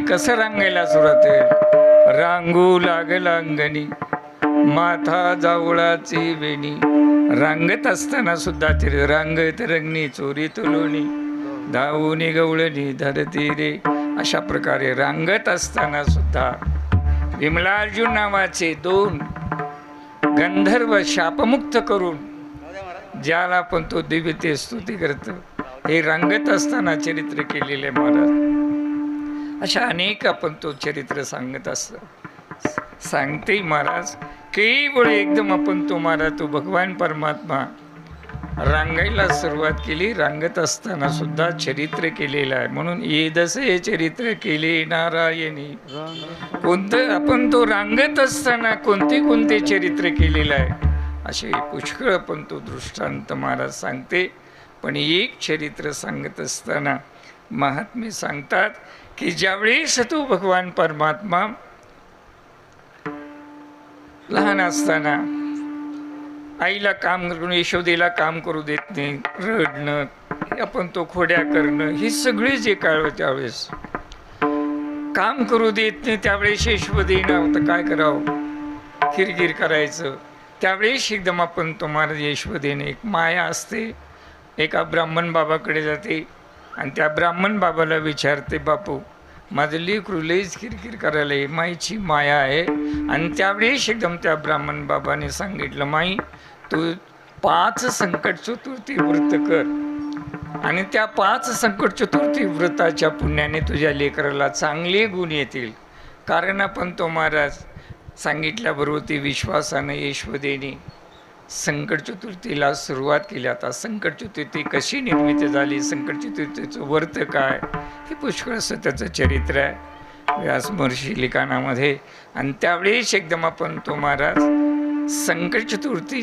कसं रांगायला सुरुवात आहे, रांगू लागला अंगणी माथा जावळाची वेणी. रांगत असताना सुद्धा ते रांगत रंगणी चोरी तुलोणी धावूनी गवळणी धरती रे. अशा प्रकारे रांगत असताना सुद्धा विमलार्जुन नावाचे 2 गंधर्व शापमुक्त करून ज्याला पण तो दिव्य स्तुती करतो, हे रंगत असताना चरित्र केलेले महाराज. अशा अनेक आपण तो चरित्र सांगत असतो. सांगते महाराज केवळ एकदम आपण तो महाराज तो भगवान परमात्मा रांगायला सुरुवात केली. रांगत असताना सुद्धा चरित्र केलेलं आहे. म्हणून येदसे चरित्र केले नारायणी. कोणतं आपण तो रांगत असताना कोणते चरित्र केलेलं आहे असे पुष्कळ पण तो दृष्टांत महाराज सांगते. पण एक चरित्र सांगत असताना महात्मे सांगतात की ज्यावेळेस तो भगवान परमात्मा लहान असताना आईला काम करून यशोदेला काम करू देत नाही, रडणं, आपण तो खोड्या करणं, ही सगळी जे काळ त्यावेळेस काम करू देत नाही, त्यावेळेस यशोदेनं तर काय करावं, किरकिर करायचं. त्यावेळेस एकदम आपण तुम्हाला यशोदेने एक माया असते, एका ब्राह्मण बाबाकडे जाते आणि त्या ब्राह्मण बाबाला विचारते, बापू माझं लेकरू लईच किरकिर करायला ही माईची माया आहे. आणि त्यावेळेस एकदम त्या ब्राह्मण बाबाने सांगितलं, माई तू 5 संकट चतुर्थी व्रत कर आणि त्या 5 संकट चतुर्थी व्रताच्या पुण्याने तुझ्या लेकराला चांगले गुण येतील. कारण आपण तो महाराज सांगितल्याबरोबर ती विश्वासानं यशोदेने संकट चतुर्थीला सुरुवात केली. आता संकट चतुर्थी कशी निर्मिती झाली, संकट चतुर्थीचं व्रत काय, हे पुष्कळ असं त्याचं चरित्र आहे व्यास महर्षी लिखाणामध्ये. आणि त्यावेळेस एकदम आपण तो महाराज संकट चतुर्थी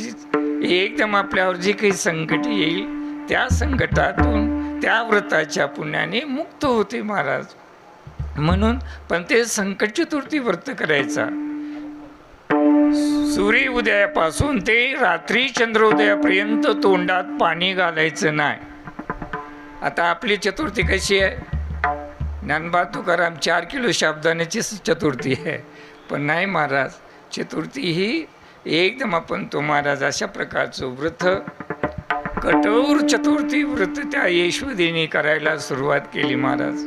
एकदम आपल्यावर जे काही संकट येईल त्या संकटातून त्या व्रताच्या पुण्याने मुक्त होते महाराज. म्हणून पण ते संकट चतुर्थी व्रत करायचा. सूर्य उदयापासून ते रात्री चंद्रोदयापर्यंत तोंडात पाणी घालायचं नाही. आता आपली चतुर्थी कशी आहे, ज्ञानबा तुकाराम 4 किलो शाब्दाण्याची चतुर्थी आहे. पण नाही महाराज, चतुर्थी ही एकदम आपण तो महाराज अशा प्रकारचं व्रत, कठोर चतुर्थी व्रत त्या यशोदेने करायला सुरुवात केली महाराज.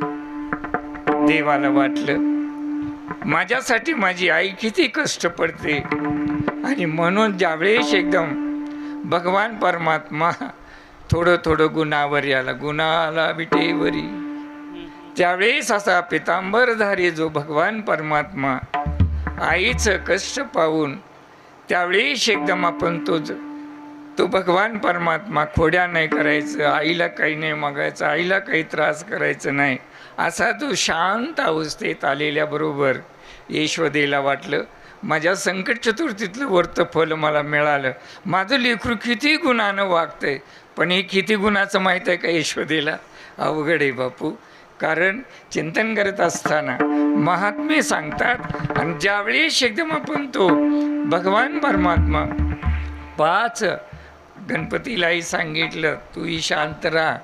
देवाला वाटलं माझ्यासाठी माझी आई किती कष्ट पडते. आणि म्हणून ज्यावेळेस एकदम भगवान परमात्मा थोडं गुणावर याला, गुणाला विटेवरी, त्यावेळेस असा पितांबरधारी जो भगवान परमात्मा आईचं कष्ट पाहून त्यावेळेस एकदम आपण तो भगवान परमात्मा खोड्या नाही करायचं, आईला काही नाही मागायचं, आईला काही त्रास करायचं नाही, असा तो शांत अवस्थेत आलेल्याबरोबर यशोदेला वाटलं माझ्या संकट चतुर्थीतलं व्रत फल मला मिळालं. माझं लेकरू किती गुणानं वागतंय, पण हे किती गुणाचं माहीत आहे का यशोदेला? अवघड आहे बापू. कारण चिंतन करत असताना महात्मे सांगतात आणि ज्यावेळेस एकदम आपण तो भगवान परमात्मा 5 गणपतीलाही सांगितलं तूही शांत राहा,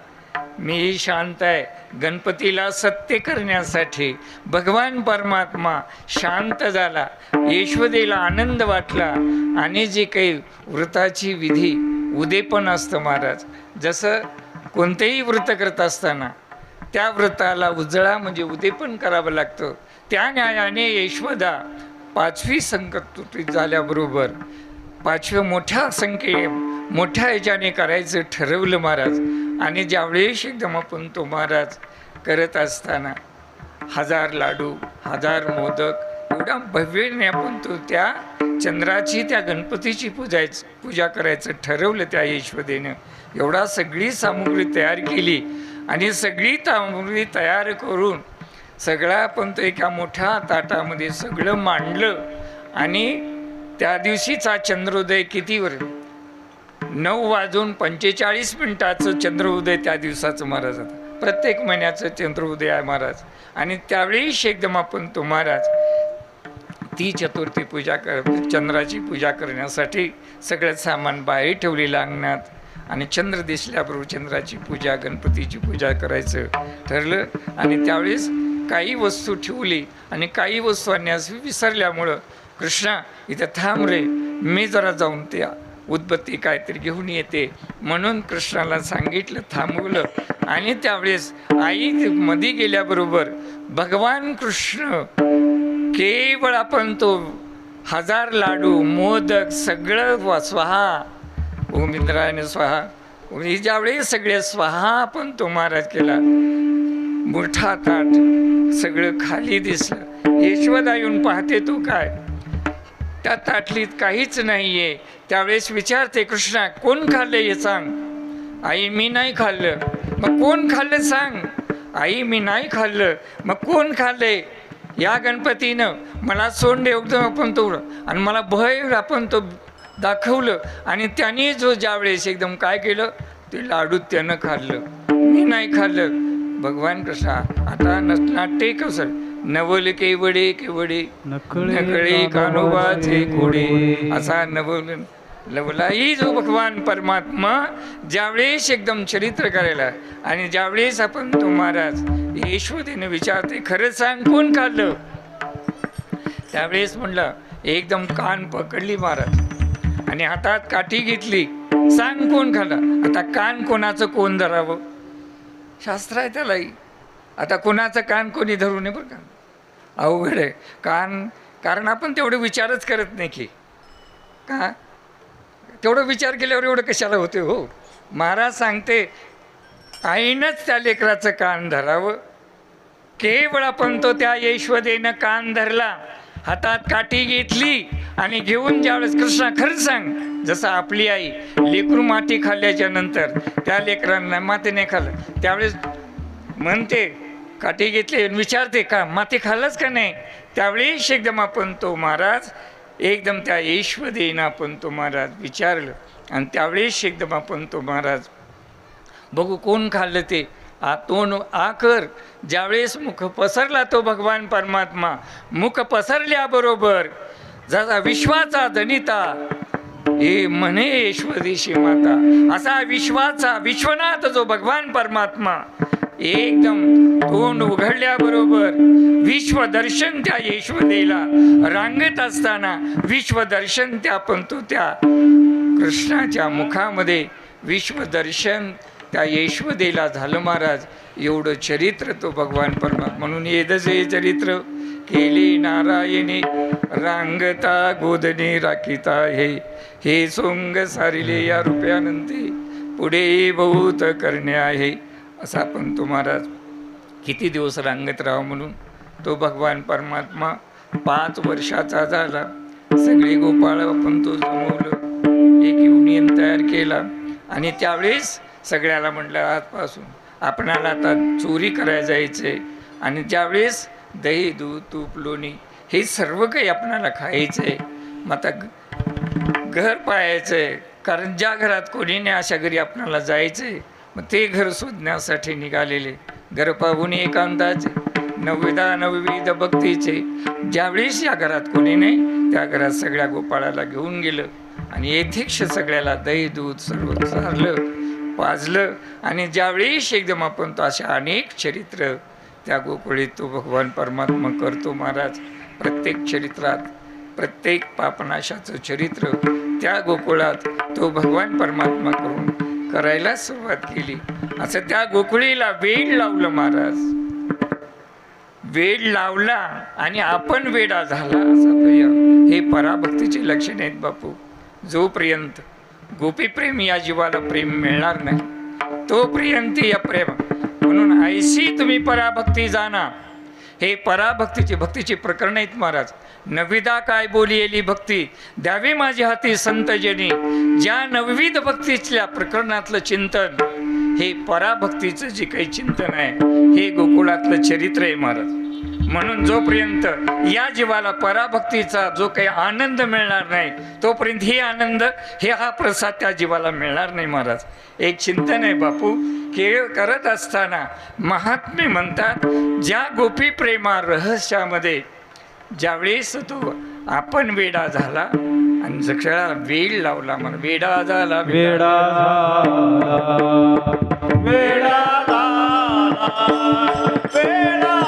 मीही शांत आहे. गणपतीला सत्य करण्यासाठी भगवान परमात्मा शांत झाला, यशोदेला आनंद वाटला. आणि जे काही व्रताची विधी उद्यापन असतं महाराज, जसं कोणतेही व्रत करत असताना त्या व्रताला उजळा म्हणजे उद्यापन करावं लागतं. त्या न्यायाने यशोदा 5वी संकट चतुर्थी झाल्याबरोबर 5व्या मोठ्या ह्याच्याने करायचं ठरवलं महाराज. आणि ज्यावेळेस एकदम आपण तो महाराज करत असताना 1000 लाडू, 1000 मोदक एवढा भव्यने आपण तो त्या चंद्राची त्या गणपतीची पूजा करायचं ठरवलं त्या यशोदेनं. एवढा सगळी सामुग्री तयार केली आणि सगळी सामुग्री तयार करून सगळा आपण तो एका मोठ्या ताटामध्ये सगळं मांडलं. आणि त्या दिवशीचा चंद्रोदय कितीवर 9:45 चंद्रोदय त्या दिवसाचं महाराज. प्रत्येक महिन्याचं चंद्रोदय आहे महाराज. आणि त्यावेळी एकदम आपण तो महाराज ती चतुर्थी चंद्राची पूजा करण्यासाठी सगळं सामान बाहेर ठेवलेलं अंगणात. आणि चंद्र दिसल्याबरोबर चंद्राची पूजा, गणपतीची पूजा करायचं ठरलं. आणि त्यावेळेस काही वस्तू ठेवली आणि काही वस्तू आणण्यास विसरल्यामुळं कृष्णा इथं थांब रे, मी जरा जाऊन त्या उदबत्ती काहीतरी घेऊन येते म्हणून कृष्णाला सांगितलं, थांबवलं. आणि त्यावेळेस आई मध्ये गेल्याबरोबर भगवान कृष्ण केवळ आपण तो 1000 लाडू मोदक सगळं स्वाहा ओम इंद्रायण स्वाहा ही ज्यावेळी सगळे स्वाहा आपण तो महाराज केला, मोठा ताट सगळं खाली दिसलं. यशोदा येऊन पाहते, तो काय त्या ताटलीत काहीच नाहीये. त्यावेळेस विचारते, कृष्णा कोण खाल्लं हे सांग. आई मी नाही खाल्लं. मग कोण खाल्लं सांग. आई मी नाही खाल्लं. मग कोण खाल्लंय. या गणपतीनं मला सोंड एकदम आपण तो आणि मला भय आपण तो दाखवलं आणि त्याने जो ज्यावेळेस एकदम काय केलं, ते लाडू त्यानं खाल्लं, मी नाही खाल्लं. भगवान कृष्णा आता नाट्य कसं नवल केवडे केवडे नकळे कानोबाचे कोडे असा नवल लवलाही जो भगवान परमात्मा ज्यावेळेस एकदम चरित्र करायला आणि ज्यावेळेस आपण तो महाराज यशोदेने विचारते, खरं सांग कोण खाल्लं. त्यावेळेस म्हणलं, एकदम कान पकडली महाराज आणि हातात काठी घेतली, सांग कोण खाल्लं. आता कान कोणाचं कोण धरावं, शास्त्र आहे त्यालाही. आता कोणाचं कान कोणी धरू नये बरं का, अवघड आहे कान. कारण आपण तेवढं विचारच करत नाही की का, तेवढं विचार केल्यावर एवढं कशाला होते हो. महाराज सांगते, आईनंच त्या लेकराचं कान धरावं. केवळ आपण तो त्या यशोदेनं कान धरला, हातात काठी घेतली आणि घेऊन ज्यावेळेस कृष्णा खरं सांग, जसं आपली आई लेकरू माती खाल्ल्याच्या नंतर त्या लेकरांना मातीने खाल्लं, त्यावेळेस म्हणते काठी घेतली विचारते का माती खाल्लंच का नाही. त्यावेळेस एकदम आपण तो महाराज एकदम त्या यशोदेनं आपण तो महाराज विचारलं आणि त्यावेळेस एकदम आपण तो महाराज बघू कोण खाल्लं ते. तोंड आकर ज्यावेळेस मुख पसरला तो भगवान परमात्मा, मुख पसरल्याबरोबर जसा विश्वाचा जनिता हे म्हणे यशोदेशी माता, असा विश्वाचा विश्वनाथ जो भगवान परमात्मा एकदम तोंड उघडल्याबरोबर विश्वदर्शन त्या यशोदेला रांगत असताना विश्वदर्शन त्या पण तो त्या कृष्णाच्या मुखामध्ये विश्वदर्शन त्या यशोदेला झालं महाराज. एवढं चरित्र तो भगवान परमात्मा. म्हणून येदजे चरित्र केले नारायणे रांगता गोदने राखिता हे सोंग सारिले या रूप्यानंते पुढे बहुत करणे आहे. असा पण तो महाराज किती दिवस रांगत राहावं म्हणून तो भगवान परमात्मा 5 वर्षाचा झाला. सगळे गोपाळ आपण तो जमवलं, एक युनियन तयार केला आणि त्यावेळेस सगळ्याला म्हटलं आजपासून आपणाला आता चोरी करायला जायचं आणि ज्यावेळेस दही दूध तूप लोणी हे सर्व काही आपणाला खायचं आहे. मग आता घर पाहायचं आहे, कारण ज्या घरात कोणी नाही अशा घरी आपणाला जायचं आहे. मग ते घर शोधण्यासाठी निघालेले, घर पाहून एकांताचे नवविध भक्तीचे. ज्यावेळेस या घरात कोणी नाही त्या घरात सगळ्या गोपाळाला घेऊन गेलं आणि यथेक्ष सगळ्याला दही दूध सर्व चारलं पाजलं आणि ज्यावेळेस एकदम आपण तो अशा अनेक चरित्र त्या गोकुळीत तो भगवान परमात्मा करतो महाराज. प्रत्येक चरित्रात प्रत्येक पापनाशाचं चरित्र त्या गोकुळात तो भगवान परमात्मा करून करायला सुरुवात केली. असं त्या गोकुळीला वेड लावलं महाराज, वेड लावला आणि आपण वेडा झाला असं. हे पराभक्तीचे लक्षण आहेत बापू. जोपर्यंत गोपीप्रेम या जीवाला प्रेम मिळणार नाही तोपर्यंत या प्रेम. म्हणून ऐशी तुम्ही पराभक्ती जाणा. हे पराभक्तीची भक्तीची प्रकरण आहेत महाराज. नवविधा काय बोलियेली भक्ती द्यावी माझ्या हाती संतजनी. ज्या नवविध भक्तीतल्या प्रकरणातलं चिंतन हे पराभक्तीचं जे काही चिंतन आहे हे गोकुळातलं चरित्र आहे महाराज. म्हणून जोपर्यंत या जीवाला पराभक्तीचा जो काही आनंद मिळणार नाही तोपर्यंत हे आनंद हा प्रसाद त्या जीवाला मिळणार नाही महाराज. एक चिंतन आहे बापू. केळ करत असताना महात्मे म्हणतात ज्या गोपी प्रेमा रहस्यामध्ये ज्यावेळेस तो आपण वेडा झाला आणि जक्षळा वेड लावला म्हणून वेडा झाला वेडा वेडा वेडा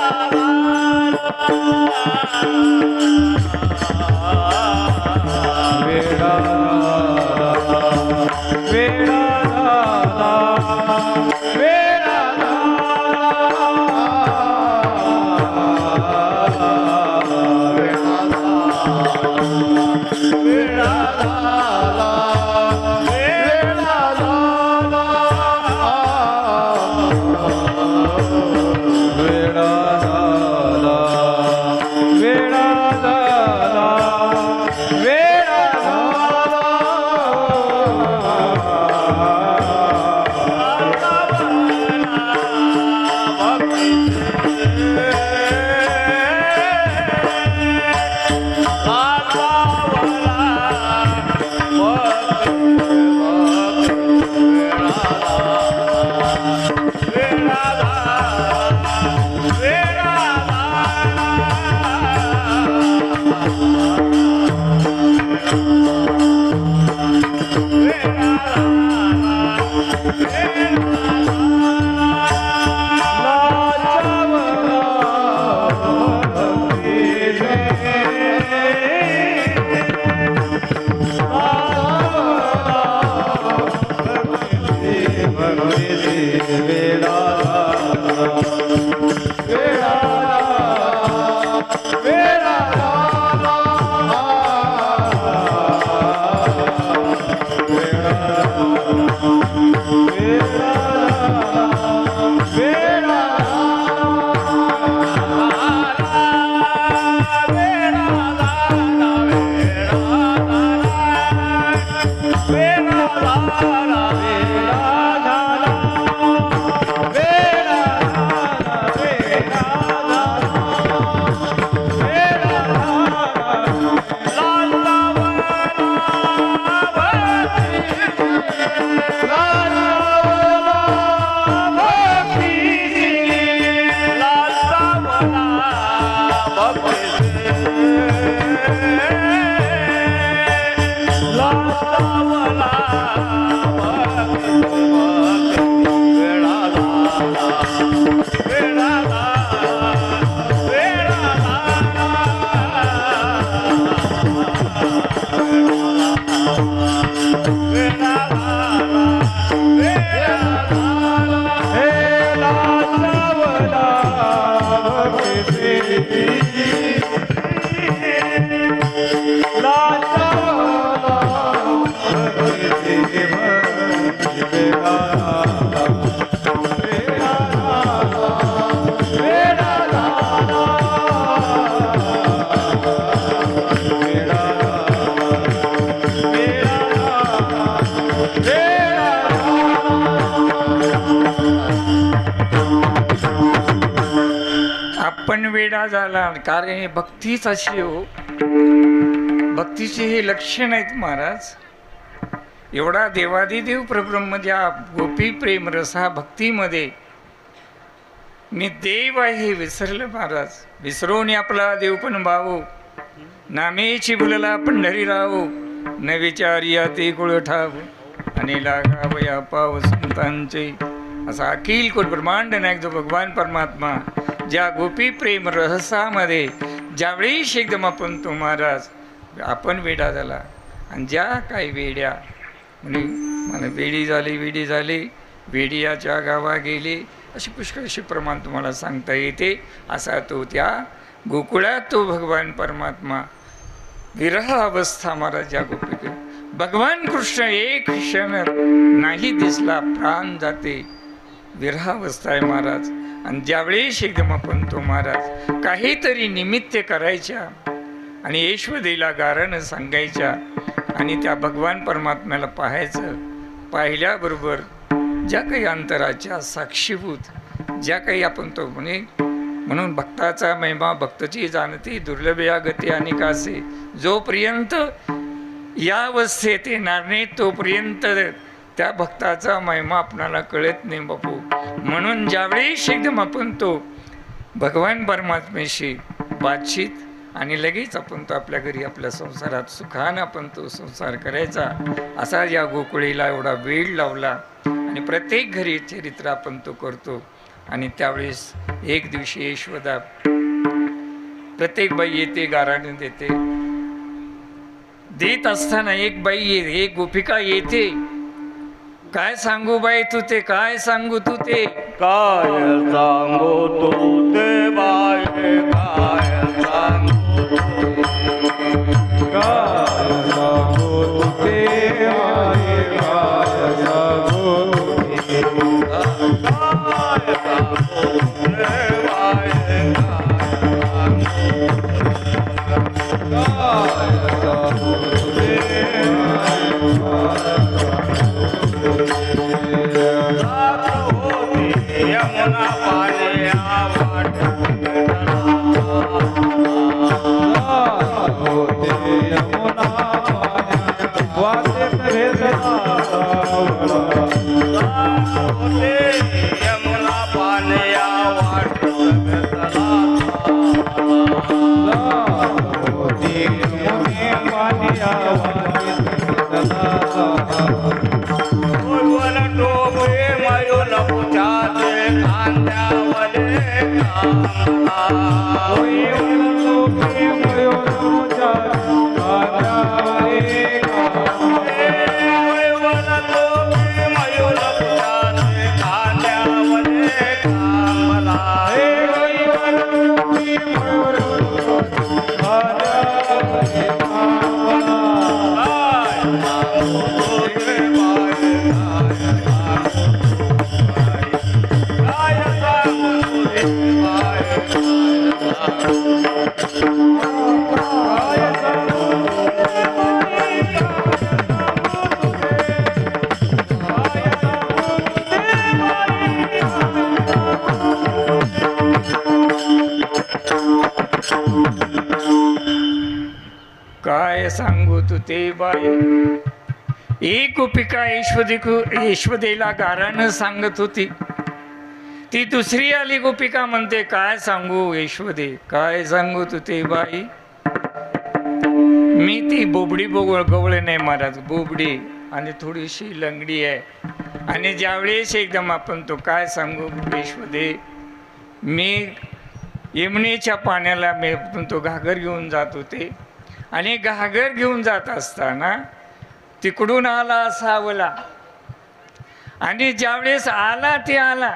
आपण वेडा झाला, कारण हे भक्तीच अशी हो, भक्तीचे हे लक्षण आहेत महाराज. एवढा देवादिदेव प्रब्रह्म ज्या गोपी प्रेम रसा भक्तीमध्ये मी देव आहे हे विसरलं महाराज. विसरून आपला देव पण भावो, नामेची भुलला पंढरी राहो, न विचारिया ते कुळ ठाव, आणि लागावया पाव संतांचे. असा अखिल कोट ब्रह्मांड नायक जो भगवान परमात्मा ज्या गोपी प्रेम रहसामध्ये ज्यावेळी एकदम आपण तो महाराज आपण वेडा झाला. आणि ज्या काही वेड्या म्हणजे मला वेडी झाली वेडियाच्या गावा गेले, अशी पुष्कळशी प्रमाण तुम्हाला सांगता येते. असा तो त्या गोकुळात तो भगवान परमात्मा विरह अवस्था महाराज ज्या गोपी भगवान कृष्ण एक क्षण नाही दिसला, प्राण जाते, विरह अवस्था आहे महाराज. आणि ज्यावेळेस एकदम आपण तो महाराज काहीतरी निमित्त करायच्या आणि यशवदेला गारणं सांगायच्या आणि त्या भगवान परमात्म्याला पाहायचं. पाहिल्याबरोबर ज्या काही अंतराच्या साक्षीभूत ज्या काही आपण तो म्हणून भक्ताचा महिमा भक्तची जाणती दुर्लभ या गती अनेकासे. जोपर्यंत या अवस्थेत येणार नाही तोपर्यंत त्या भक्ताचा महिमा आपणाला कळत नाही बापू. म्हणून ज्यावेळेस एकदम आपण तो भगवान परमात्म्याशी बातचीत आणि लगेच आपण तो आपल्या घरी आपल्या संसारात सुखानं आपण तो संसार करायचा. असा या गोकुळीला एवढा वेळ लावला आणि प्रत्येक घरी चरित्र आपण तो करतो. आणि त्यावेळेस एक दिवशी यशोदा प्रत्येक बाई येते, गाराणे देते. देत असताना एक बाई येते, एक गोपिका येते. काय सांगू बाई तू ते, काय सांगू तू ते, काय सांगू तू ते बाय, काय सांगू काय सांगू तू ते बाय, काय सांगू काय सांगू ते बाय, काय सांगू यमुना पाणी आवाट होते, यमुना पाणी वाटे होते, यमुना पाणी आवाट होते, यमुने पाणी आवाट काय सांगू तू ते बाई. एक गोपिका यशवदेला गारानं सांगत होती. ती दुसरी आली गोपिका म्हणते काय सांगू यशवदे, काय सांगू तू ते बाई. मी ती बोबडी गवळे नाही महाराज, बोबडी आणि थोडीशी लंगडी आहे. आणि ज्यावेळेस एकदम आपण तो काय सांगू यशवदे, मी यमुनेच्या पाण्याला मी तो घागर घेऊन जात होते. आणि घागर घेऊन जात असताना तिकडून आला सावला. आणि ज्यावेळेस आला ते आला,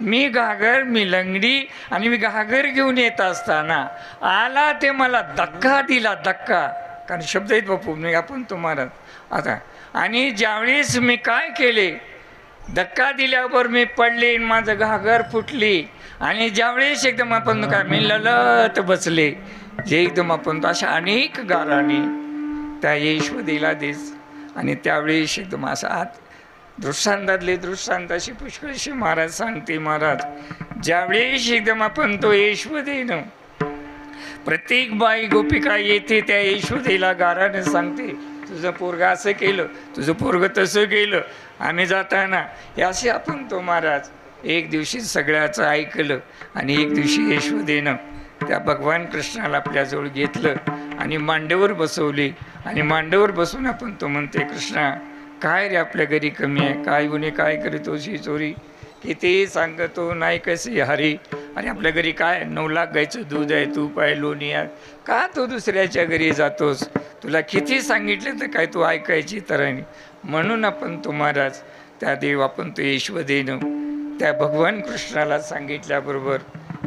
मी घागर, मी लंगडी आणि मी घागर घेऊन येत असताना आला ते मला धक्का दिला, धक्का. कारण शब्द आहेत बापू, मी आपण तुम्हाला आता. आणि ज्यावेळेस मी काय केले, धक्का दिल्यावर मी पडले, माझं घागर फुटली. आणि ज्यावेळेस एकदम आपण काय मी ललत बसले, जे एकदम आपण अशा अनेक गाराने त्या यशवदेला देस. आणि त्यावेळेस एकदम असा आत दृष्टांतातले दृष्टांताशी पुष्कळशी महाराज सांगते. महाराज ज्यावेळेस एकदम आपण तो यशवदेनं प्रत्येक बाई गोपिका येते त्या यशवदेला गाराने सांगते, तुझं पोरगं असं केलं, तुझं पोरगं तसं केलं, आम्ही जाताना हे असे आपण तो महाराज एक दिवशी सगळ्याचं ऐकलं. आणि एक दिवशी यशवदेनं त्या भगवान कृष्णाला आपल्याजवळ घेतलं आणि मांडीवर बसवले. आणि मांडीवर बसून आपण तो म्हणते, कृष्णा काय रे आपल्या घरी कमी आहे, काय गुन्हे काय करीतोशी चोरी, किती सांगतो नाही कशी हरी. आणि आपल्या घरी काय 9 लाख गायचं दूध आहे, तूप आहे, लोणी आहे, का तू दुसऱ्याच्या घरी जातोस, तुला किती सांगितलं तर काय तू ऐकायची तर नाही. म्हणून आपण तो महाराज त्या देव आपण तो यशवदेनं त्या भगवान कृष्णाला सांगितल्याबरोबर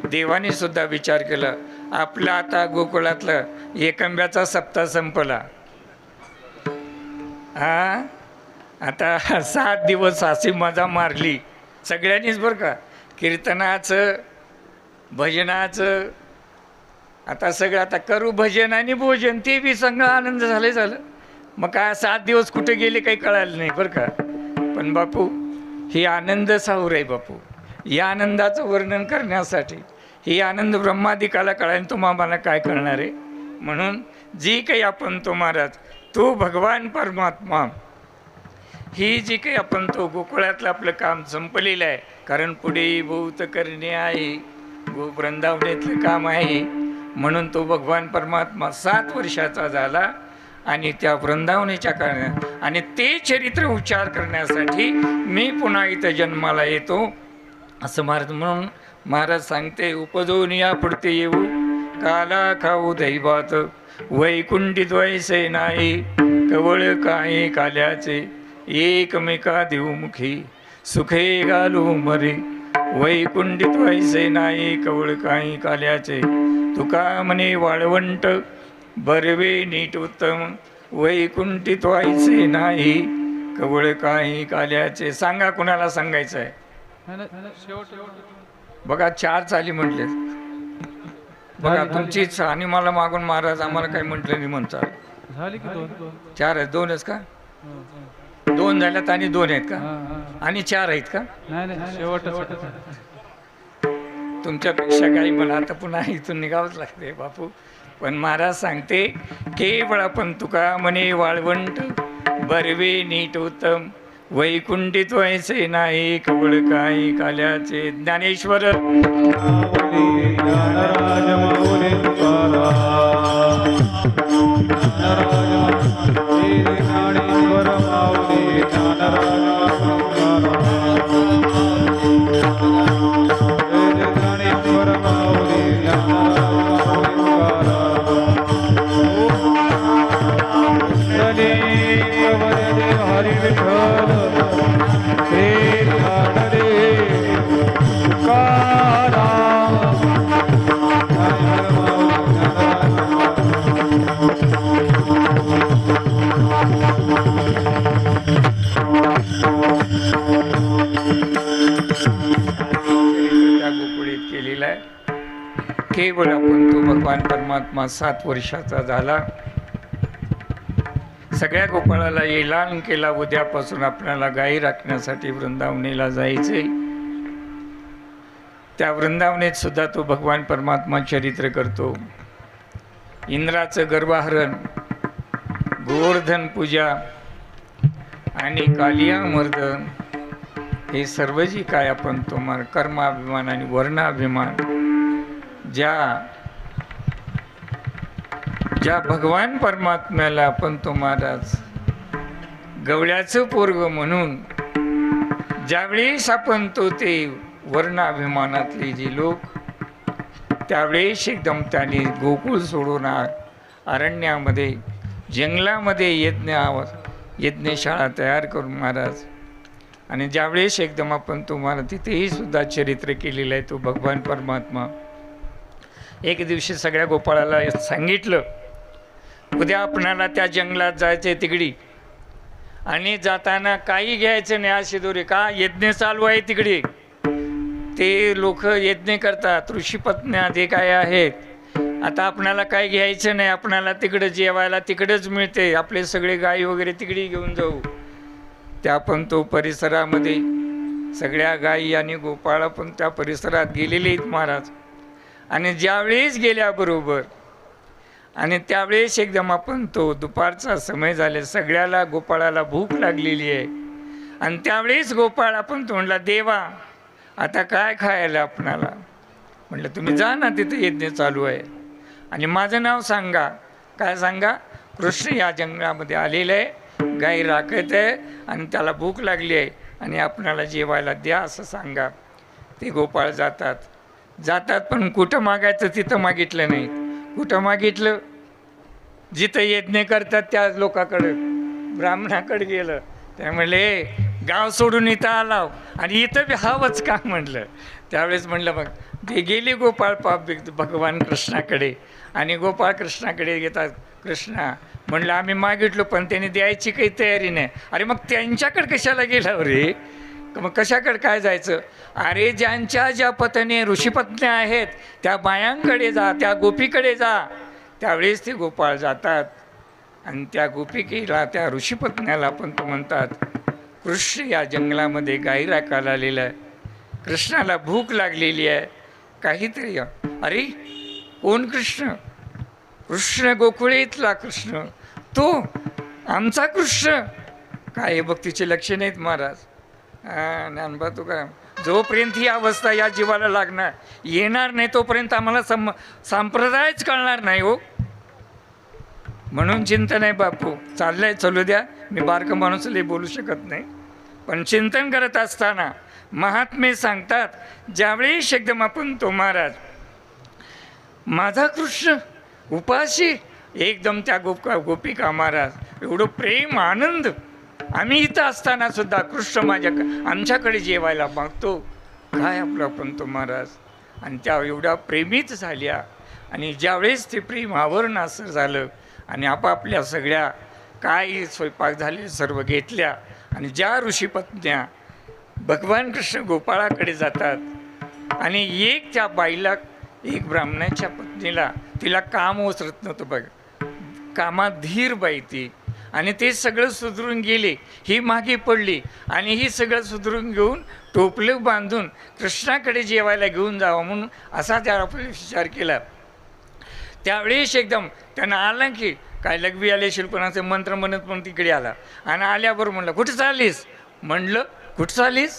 देवाने सुद्धा विचार केला. आपला आता गोकुळातला एकंब्याचा सप्ताह संपला. हा आता 7 दिवस अशी मजा मारली सगळ्यांनीच बरं का. कीर्तनाचं, भजनाचं, आता सगळं आता करू भजन आणि भोजन, ते बी सगळं आनंद झालं. मग काय 7 दिवस कुठे गेले काही कळालं नाही बरं का. पण बापू ही आनंद साऊर आहे बापू. या आनंदाचं वर्णन करण्यासाठी ही आनंद ब्रह्मादिकाला कळायला तुम्हाला काय करणार आहे. म्हणून जी काही आपण तो महाराज तो भगवान परमात्मा ही जी काही आपण तो गोकुळातलं आपलं काम संपलेलं आहे. कारण पुढे बहुत करणे आहे, वृंदावनेतलं काम आहे. म्हणून तो भगवान परमात्मा 7 वर्षाचा झाला आणि त्या वृंदावनेच्या कारणात आणि ते चरित्र उच्चार करण्यासाठी मी पुन्हा इथं जन्माला येतो असं महाराज. म्हणून महाराज सांगते, उपजून या पुढते येऊ काला खाऊ दैवात, वैकुंठित वैसे नाही कवळ काही काल्याचे, एकमेका देवमुखी सुखे घालू मरे, वैकुंठित वैसे नाही कवळ काही काल्याचे, तुका म्हणे वाळवंट बरवे नीट उत्तम, वैकुंठित व्हायचे नाही कवळ काही काल्याचे. सांगा कुणाला सांगायचं आहे. बघा 4 चाली म्हटले बघा तुमची इच्छा. आणि मला मागून महाराज आम्हाला काही म्हटलं नाही म्हणतात. 4 आहेत, 2च का? 2 झाल्यात आणि 2 आहेत का? आणि 4 आहेत का? तुमच्यापेक्षा काही मला आता पुन्हा इथून निघावंच लागते बापू. पण महाराज सांगते, केवळ आपण तुका म्हणे वाळवंट बरवे नीट उत्तम, वैकुंठित व्हायचे नाही कवळ काही काल्याचे. ज्ञानेश्वर केवळ आपण तो भगवान परमात्मा 7 वर्षाचा झाला. सगळ्या गोपाळाला ऐलान केला, उद्यापासून आपल्याला गायी राखण्यासाठी वृंदावनेला जायचे. त्या वृंदावनेत सुद्धा तो भगवान परमात्मा चरित्र करतो. इंद्राचं गर्भाहरण, गोवर्धन पूजा आणि कालिया मर्दन हे सर्व जी काय आपण तो कर्माभिमान आणि वर्णाभिमान ज्या भगवान परमात्म्याला आपण तो महाराज गवळ्याचं पोरग म्हणून ज्यावेळेस आपण तो ते वर्णाभिमानातले जे लोक त्यावेळेस एकदम त्याने गोकुळ सोडून अरण्यामध्ये जंगलामध्ये यज्ञशाळा तयार करून महाराज आणि ज्यावेळेस एकदम आपण तुम्हाला तिथेही सुद्धा चरित्र केलेलं आहे. तो भगवान परमात्मा एक दिवशी सगळ्या गोपाळाला सांगितलं, उद्या आपणाला त्या जंगलात जायचं तिकडी, आणि जाताना काही घ्यायचं नाही. अशी दोरी का यज्ञ चालू आहे तिकडे, ते लोक यज्ञ करतात, ऋषीपत्न्या ते काय आहेत. आता आपणाला काय घ्यायचं नाही, आपणाला तिकडं जेवायला तिकडंच मिळते. आपले सगळे गाई वगैरे तिकडे घेऊन जाऊ. त्या पण तो परिसरामध्ये सगळ्या गाई आणि गोपाळा पण त्या परिसरात गेलेले आहेत महाराज. आणि ज्यावेळेस गेल्याबरोबर आणि त्यावेळेस एकदम आपण तो दुपारचा समय झाले, सगळ्याला गोपाळाला भूक लागलेली आहे. आणि त्यावेळेस गोपाळ आपण तो म्हणला, देवा आता काय खायला आपणाला. म्हटलं तुम्ही जा ना, तिथे यज्ञ चालू आहे, आणि माझं नाव सांगा. काय सांगा? कृष्ण या जंगलामध्ये आलेलं आहे, गाई राखत आहे आणि त्याला भूक लागली आहे आणि आपणाला जेवायला द्या असं सांगा. ते गोपाळ जातात पण कुठं मागायचं तिथं मागितलं नाही. कुठं मागितलं? जिथं यज्ञ करतात त्या लोकाकडं, ब्राह्मणाकडे गेलं. ते म्हणले गाव सोडून इथं आलाव आणि इथं बी हवंच का म्हटलं. त्यावेळेस म्हणलं मग ते गेले गोपाळ भगवान कृष्णाकडे, आणि गोपाळ कृष्णाकडे घेतात. कृष्णा म्हणलं आम्ही मागितलो पण त्यांनी द्यायची काही तयारी नाही. अरे मग त्यांच्याकडे कशाला गेला रे? मग कशाकडे काय जायचं? अरे ज्यांच्या ज्या पत्नी ऋषीपत्न्या आहेत त्या बायांकडे जा, त्या गोपीकडे जा. त्यावेळेस ते गोपाळ जातात आणि त्या गोपिकेला, त्या ऋषीपत्न्याला पण तो म्हणतात, कृष्ण या जंगलामध्ये गाई राखायला आलेला आहे, कृष्णाला भूक लागलेली आहे, काहीतरी. अरे कोण कृष्ण? कृष्ण गोकुळेतला कृष्ण, तो आमचा कृष्ण. काय बघ तिचे लक्षण आहेत महाराज. ज्ञानबा तू काय, जोपर्यंत ही अवस्था या जीवाला लागणार येणार नाही तोपर्यंत आम्हाला संप्रदायच कळणार नाही हो. म्हणून चिंतन आहे बापू, चाललंय चालू द्या. मी बारकं माणूस लई बोलू शकत नाही, पण चिंतन करत असताना महात्मे सांगतात, ज्यावेळेस एकदम आपण तो महाराज माझा कृष्ण उपाशी, एकदम त्या गोपिका महाराज एवढं प्रेम आनंद. आम्ही इथं असताना सुद्धा कृष्ण आमच्याकडे जेवायला मागतो. काय आपला पण तो महाराज. आणि त्या एवढ्या प्रेमीत झाल्या. आणि ज्यावेळेस ते प्रेम आवरण असं झालं आणि आपापल्या सगळ्या काय स्वयंपाक झाले सर्व घेतल्या, आणि ज्या ऋषीपत्न्या भगवान कृष्ण गोपाळाकडे जातात, आणि एक त्या बाईला, एक ब्राह्मणाच्या पत्नीला, तिला काम ओसरत नव्हतं बघ, कामात धीर बाई ती. आणि ते सगळं सुधरून गेले, ही मागे पडली, आणि ही सगळं सुधरून घेऊन टोपलं बांधून कृष्णाकडे जेवायला घेऊन जावं म्हणून असा त्या आपण विचार केला. त्यावेळेस एकदम त्यांना आला की काय लघवी आले शिल्पनाचे मंत्र म्हणत पण तिकडे आला. आणि आल्याबरोबर म्हणलं कुठं चाललीस? म्हणलं कुठं चाललीस?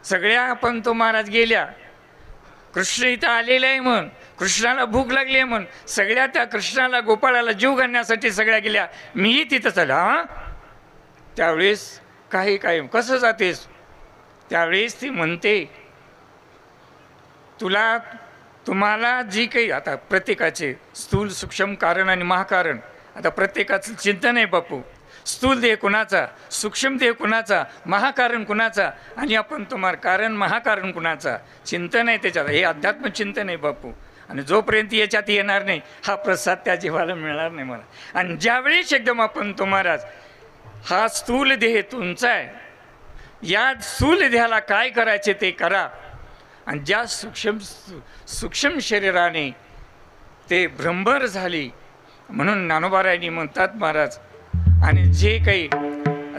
सगळ्या आपण तो महाराज गेल्या, कृष्ण इथं आलेलं आहे म्हण, कृष्णाला भूक लागली आहे म्हण, सगळ्या त्या कृष्णाला गोपाळाला जीव घालण्यासाठी सगळ्या गेल्या, मीही तिथं चाल. हां त्यावेळेस काही काय कसं जातेस? त्यावेळेस ती म्हणते, तुम्हाला जी काही आता प्रत्येकाचे स्थूल सूक्ष्म कारण आणि महाकारण, आता प्रत्येकाचं चिंतन आहे बापू. स्थूल देह कुणाचा, सूक्ष्म देह कुणाचा, महाकारण कुणाचा, आणि आपण तुम्हाला कारण महाकारण कुणाचा चिंतन आहे त्याच्यात. हे अध्यात्म चिंतन आहे बापू. आणि जोपर्यंत याच्यात येणार नाही हा प्रसाद त्या जीवाला मिळणार नाही मला. आणि ज्यावेळेस एकदम आपण तो महाराज हा स्थूल देह तुमचा आहे, या स्थूल देहाला काय करायचे ते करा, आणि ज्या सूक्ष्म शरीराने ते भ्रमर झाली म्हणून ज्ञानोबारायांनी म्हणतात महाराज. आणि जे काही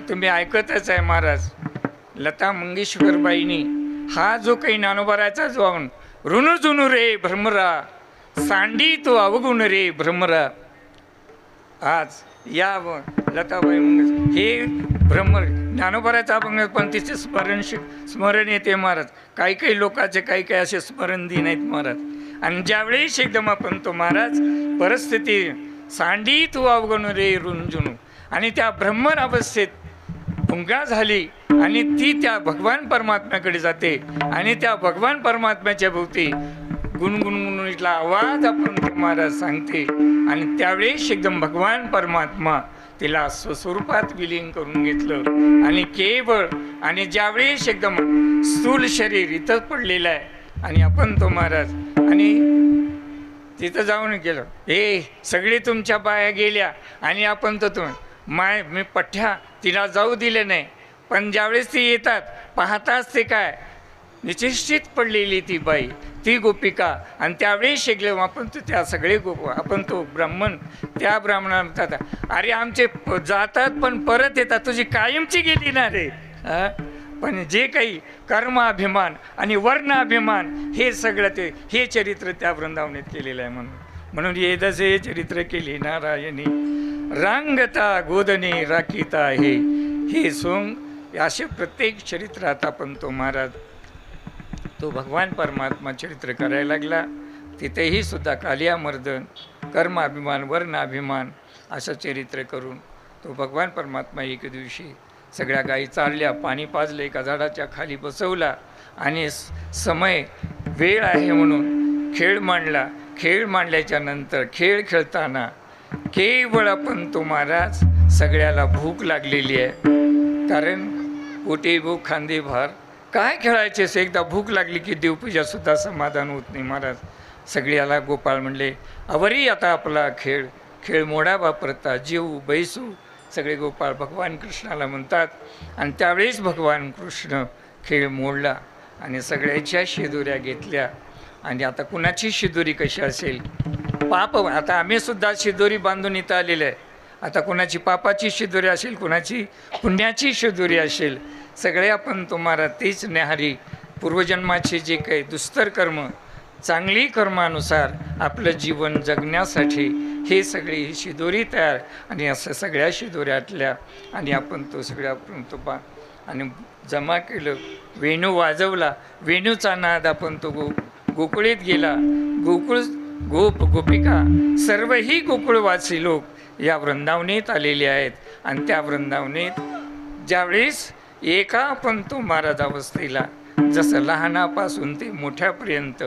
तुम्ही ऐकतच आहे महाराज, लता मंगेशकरबाईंनी हा जो काही ज्ञानोबाराचा जो ऋण जुनू रे भ्रमरा, सांडी तो अवगुण रे भ्रमरा. आज या लताबाई मंगेशकर हे भ्रमर ज्ञानोबाराचा अभंग, पण तिचे स्मरण येते महाराज. काही काही लोकांचे काही काही असे स्मरण दिन आहेत महाराज. आणि ज्यावेळेस एकदम आपण तो महाराज परिस्थिती सांडी तू अवगुण रे ऋण जुनू, आणि त्या ब्रह्मर अवस्थेत भुंगा झाली, आणि ती त्या भगवान परमात्म्याकडे जाते, आणि त्या भगवान परमात्म्याच्या भोवती गुणगुण इथला आवाज आपण तो महाराज सांगते. आणि त्यावेळेस एकदम भगवान परमात्मा तिला स्वस्वरूपात विलीन करून घेतलं आणि केवळ आणि ज्यावेळेस एकदम स्थूल शरीर इथं पडलेलं आहे आणि आपण तो महाराज आणि तिथं जाऊन गेलो. हे सगळे तुमच्या बाया गेल्या आणि आपण तो मी पठ्ठ्या तिला जाऊ दिले नाही. पण ज्यावेळेस ती येतात पाहताच ते काय निश्चित पडलेली ती बाई ती गोपिका. आणि त्यावेळेस शिकले आपण तो त्या सगळे आपण तो ब्राह्मण त्या ब्राह्मणाला म्हणतात अरे आमचे जातात पण परत येतात तुझी कायमची गेली ना रे. पण जे काही कर्माभिमान आणि वर्णाभिमान हे सगळं हे चरित्र त्या वृंदावनात केलेलं आहे. म्हणून येदसे चरित्र केले नारायणी रांगता गोदने राखीता हे सोंग असे प्रत्येक चरित्रात आपण तो महाराज तो भगवान परमात्मा चरित्र करायला लागला. तिथेही सुद्धा कालियामर्दन कर्माभिमान वर्णाभिमान असं चरित्र करून तो भगवान परमात्मा एक दिवशी सगळ्या गायी चालल्या पाणी पाजलं एका झाडाच्या खाली बसवला आणि समय वेळ आहे म्हणून खेळ मांडला. खेळ मांडल्याच्या नंतर खेळ खेळताना केवळ आपण तो महाराज सगळ्याला भूक लागलेली आहे. कारण पोटे भूक खांदे भार काय खेळायचेस एकदा भूक लागली की देवपूजासुद्धा समाधान होत नाही. महाराज सगळ्याला गोपाळ म्हणले अवरी आता आपला खेळ खेळ मोडा वापरता जेऊ बैसू सगळे गोपाळ भगवान कृष्णाला म्हणतात. आणि त्यावेळेस भगवान कृष्ण खेळ मोडला आणि सगळ्याच्या शिदोऱ्या घेतल्या. आणि आता कुणाची शिदोरी कशी असेल पाप आता आम्हीसुद्धा शिदोरी बांधून इथं आलेलं आहे. आता कुणाची पापाची शिदोरी असेल कुणाची पुण्याची शिदोरी असेल सगळे आपण तुम्हाला तेच न्याहारी पूर्वजन्माचे जे काही दुस्तर कर्म चांगली कर्मानुसार आपलं जीवन जगण्यासाठी हे सगळी ही शिदोरी तयार आणि असं सगळ्या शिदोऱ्यातल्या आणि आपण तो सगळ्या तो आणि जमा केलं. वेणू वाजवला वेणूचा नाद आपण तो गोकुळीत गेला. गोपिका सर्वही गोकुळवासी लोक या वृंदावनेत आलेले आहेत. आणि त्या वृंदावनेत ज्यावेळेस एका आपण तो महाराज अवस्थेला जसं लहानापासून ते मोठ्यापर्यंत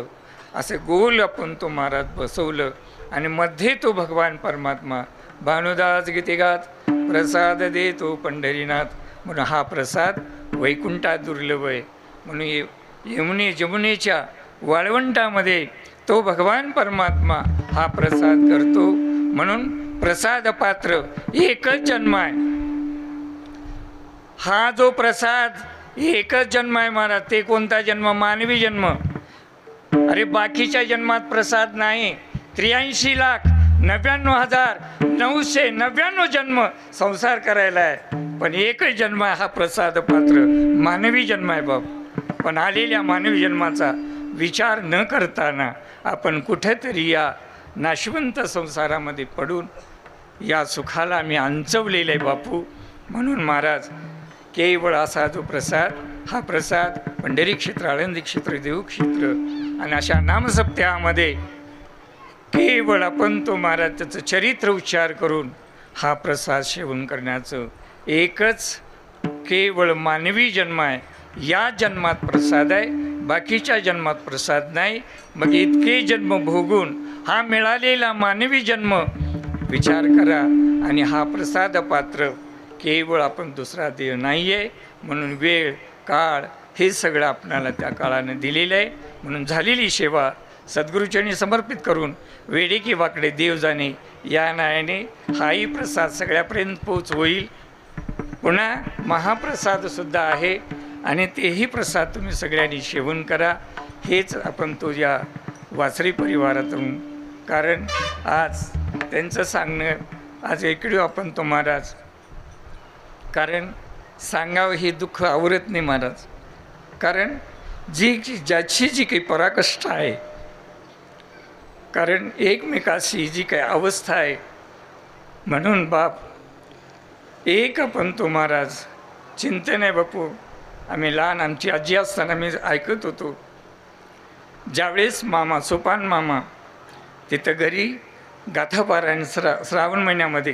असे गोल आपण तो महाराज बसवलं आणि मध्ये तो भगवान परमात्मा भानुदास गीतेगात प्रसाद देतो पंढरीनाथ म्हणून हा प्रसाद वैकुंठात दुर्लभ आहे. म्हणून जमुनेच्या वाळवंटामध्ये तो भगवान परमात्मा हा प्रसाद करतो. म्हणून प्रसाद पात्र एकच जन्म आहे. हा जो प्रसाद एकच जन्म आहे महाराज. ते कोणता जन्म मानवी जन्म. अरे बाकीच्या जन्मात प्रसाद नाही. 83,99,999 जन्म संसार करायला आहे पण एकच जन्म आहे हा प्रसाद पात्र मानवी जन्म आहे बाप. पण आलेल्या मानवी जन्माचा विचार न करताना आपण कुठेतरी या नाशवंत संसारामध्ये पडून या सुखाला आम्ही अंचवलेलं आहे बापू. म्हणून महाराज केवळ असा जो प्रसाद हा प्रसाद पंढरी क्षेत्र आळंदी क्षेत्र देऊ क्षेत्र आणि अशा नामसप्त्यामध्ये केवळ आपण तो महाराज त्याचं चरित्र उच्चार करून हा प्रसाद सेवन करण्याचं एकच केवळ मानवी जन्म आहे. या जन्मात प्रसाद आहे बाकीच्या जन्मात प्रसाद नाही. मग इतके जन्म भोगून हा मिळालेला मानवी जन्म विचार करा आणि हा प्रसाद पात्र केवळ आपण दुसरा देव नाही आहे. म्हणून वेळ काळ हे सगळं आपणाला त्या काळानं दिलेलं आहे. म्हणून झालेली सेवा सद्गुरूचरणी समर्पित करून वेडे की वाकडे देव जाणे या नायाने हाही प्रसाद सगळ्यापर्यंत पोच होईल. पुन्हा महाप्रसादसुद्धा आहे आणि तेही प्रसाद तुम्ही सगळ्यांनी सेवन करा. हेच आपण तो या वासरी परिवारातून कारण आज त्यांचं सांगणं आज ऐकलो आपण तो महाराज. कारण सांगावं हे दुःख आवरत नाही महाराज. कारण ज्याची जी काही पराकाष्ठा आहे कारण एकमेकाशी जी काही अवस्था आहे म्हणून बाप एक आपण तो महाराज चिंतन आहे बापू. आम्ही लहान आमची आजी असताना मी ऐकत होतो ज्यावेळेस मामा सोपान मामा तिथं घरी गाथापारायण श्रावण महिन्यामध्ये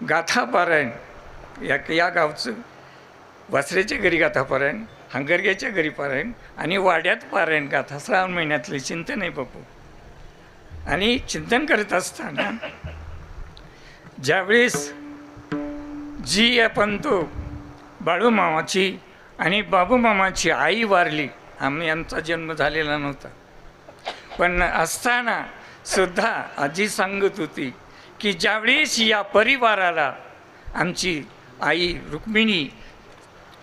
गाथापारायण या गावचं वासरेच्या घरी गाथापारायण हंगरग्याच्या घरी पारायण आणि वाड्यात पारायण गाथा 3 महिन्यातले चिंतन आहे बापू. आणि चिंतन करत असताना ज्यावेळेस जी आपण तो बाळूमामाची आणि बाबूमामाची आई वारली, आमचा जन्म झालेला नव्हता, पण असताना सुद्धा आजी सांगत होती की ज्यावेळेस या परिवाराला आमची आई रुक्मिणी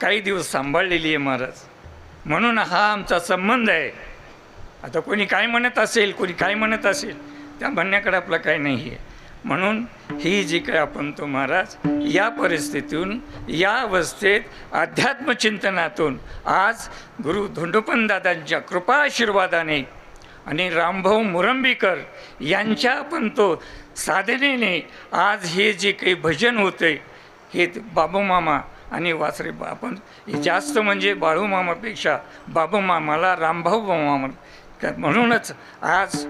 काही दिवस सांभाळलेली आहे महाराज, म्हणून हा आमचा संबंध आहे. आता कोणी काय म्हणत असेल, कोणी काय म्हणत असेल, त्या म्हणण्याकडे आपलं काही नाही आहे. म्हणून ही जी काय आपण तो महाराज या परिस्थितीतून, या अवस्थेत अध्यात्मचिंतनातून आज गुरु धोंडोपंत दादांच्या कृपा आशीर्वादाने आणि रामभाऊ मुरंबीकर यांच्या आपण तो साधनेने आज हे जे काही भजन होते हे बाबूमामा आणि वासरे आपण जास्त म्हणजे बाळूमामापेक्षा बाबूमामाला रामभाऊ मामा म्हणूनच आज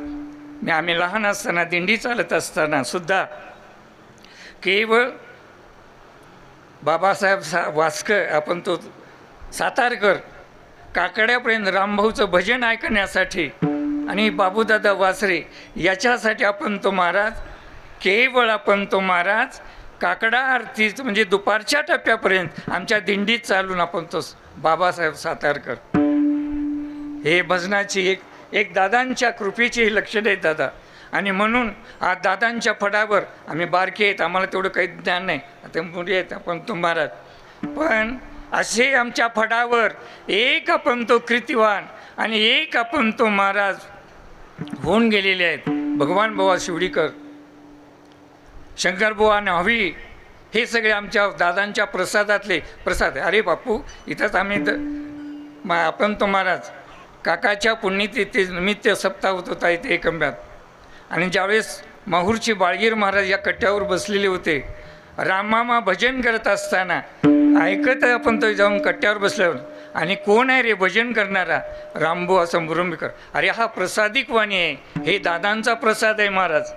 आम्ही लहान असताना दिंडी चालत असताना सुद्धा केवळ बाबासाहेब वास्कर आपण तो सातारकर काकड्यापर्यंत रामभाऊचं भजन ऐकण्यासाठी आणि बाबूदादा वासरे याच्यासाठी आपण तो महाराज केवळ आपण तो महाराज काकडा आरतीच म्हणजे दुपारच्या टप्प्यापर्यंत आमच्या दिंडीत चालून आपण तो बाबासाहेब सातारकर हे भजनाची एक दादांच्या कृपेची लक्षणे आहेत दादा. आणि म्हणून आज दादांच्या फडावर आम्ही बारके आहेत, आम्हाला तेवढं काही ज्ञान नाही, आता मोठे आहेत आपण तो महाराज, पण असे आमच्या फडावर एक आपण तो कीर्तिवान आणि एक आपण तो महाराज होऊन गेलेले आहेत. भगवान बुवा शिवडीकर, शंकरबुवा हवी, हे सगळे आमच्या दादांच्या प्रसादातले प्रसाद. अरे बापू, इथंच आम्ही आपण तो महाराज काकाच्या पुण्यतिथी निमित्त सप्ताह होत होता इथे एकंब्यात. आणि ज्यावेळेस माहूरची बाळगीर महाराज या कट्ट्यावर बसलेले होते, राममामा भजन करत असताना ऐकत आपण तो जाऊन कट्ट्यावर बसल्यावर, आणि कोण आहे रे भजन करणारा? रामभाऊ असं मुरंबीकर. अरे हा प्रसादिक वाणी आहे, हे दादांचा प्रसाद आहे महाराज.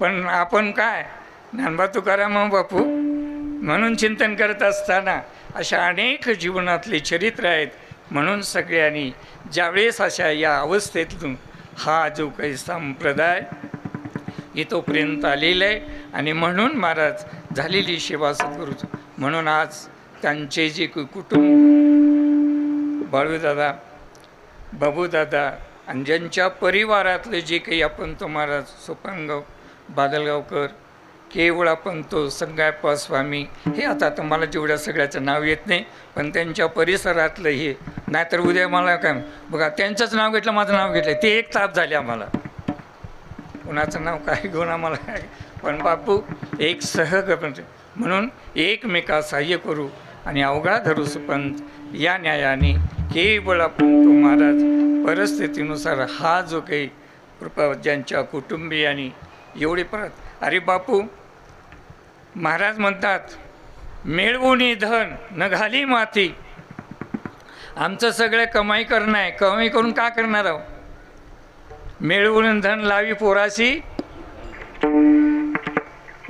पण आपण काय ज्ञानबा तुकाराम बापू म्हणून चिंतन करत असताना अशा अनेक जीवनातले चरित्र आहेत. म्हणून सगळ्यांनी ज्यावेळेस अशा या अवस्थेतून हा जो काही संप्रदाय इथोपर्यंत आलेला आहे, आणि म्हणून महाराज झालेली सेवा सद्गुरूचं, म्हणून आज त्यांचे जे कुटुंब बाळूदादा, बाबूदादा आणि ज्यांच्या परिवारातले जे काही आपण तो महाराज सोपानगाव बादलगावकर, केवळ आपण तो संगायप्पा स्वामी, हे आता तुम्हाला जेवढ्या सगळ्याचं नाव येत नाही, पण त्यांच्या परिसरातलं हे, नाहीतर उद्या मला काय बघा त्यांचंच नाव घेतलं, माझं नाव घेतलं, ते एक ताप झाले आम्हाला, कुणाचं नाव काय घेऊन आम्हाला काय. पण बापू एक सहगमन, म्हणून एकमेका सहाय्य करू आणि अवघा धरू सुपंत या न्यायाने केवळ आपण तो महाराज परिस्थितीनुसार हा जो काही कृपा ज्यांच्या कुटुंबियांनी एवढे परत. अरे बापू महाराज म्हणतात, मिळवून धन न घाली माती. आमचं सगळं कमाई करणं आहे, कमाई करून का करणार आहोत? मिळवून धन लावी पोराशी,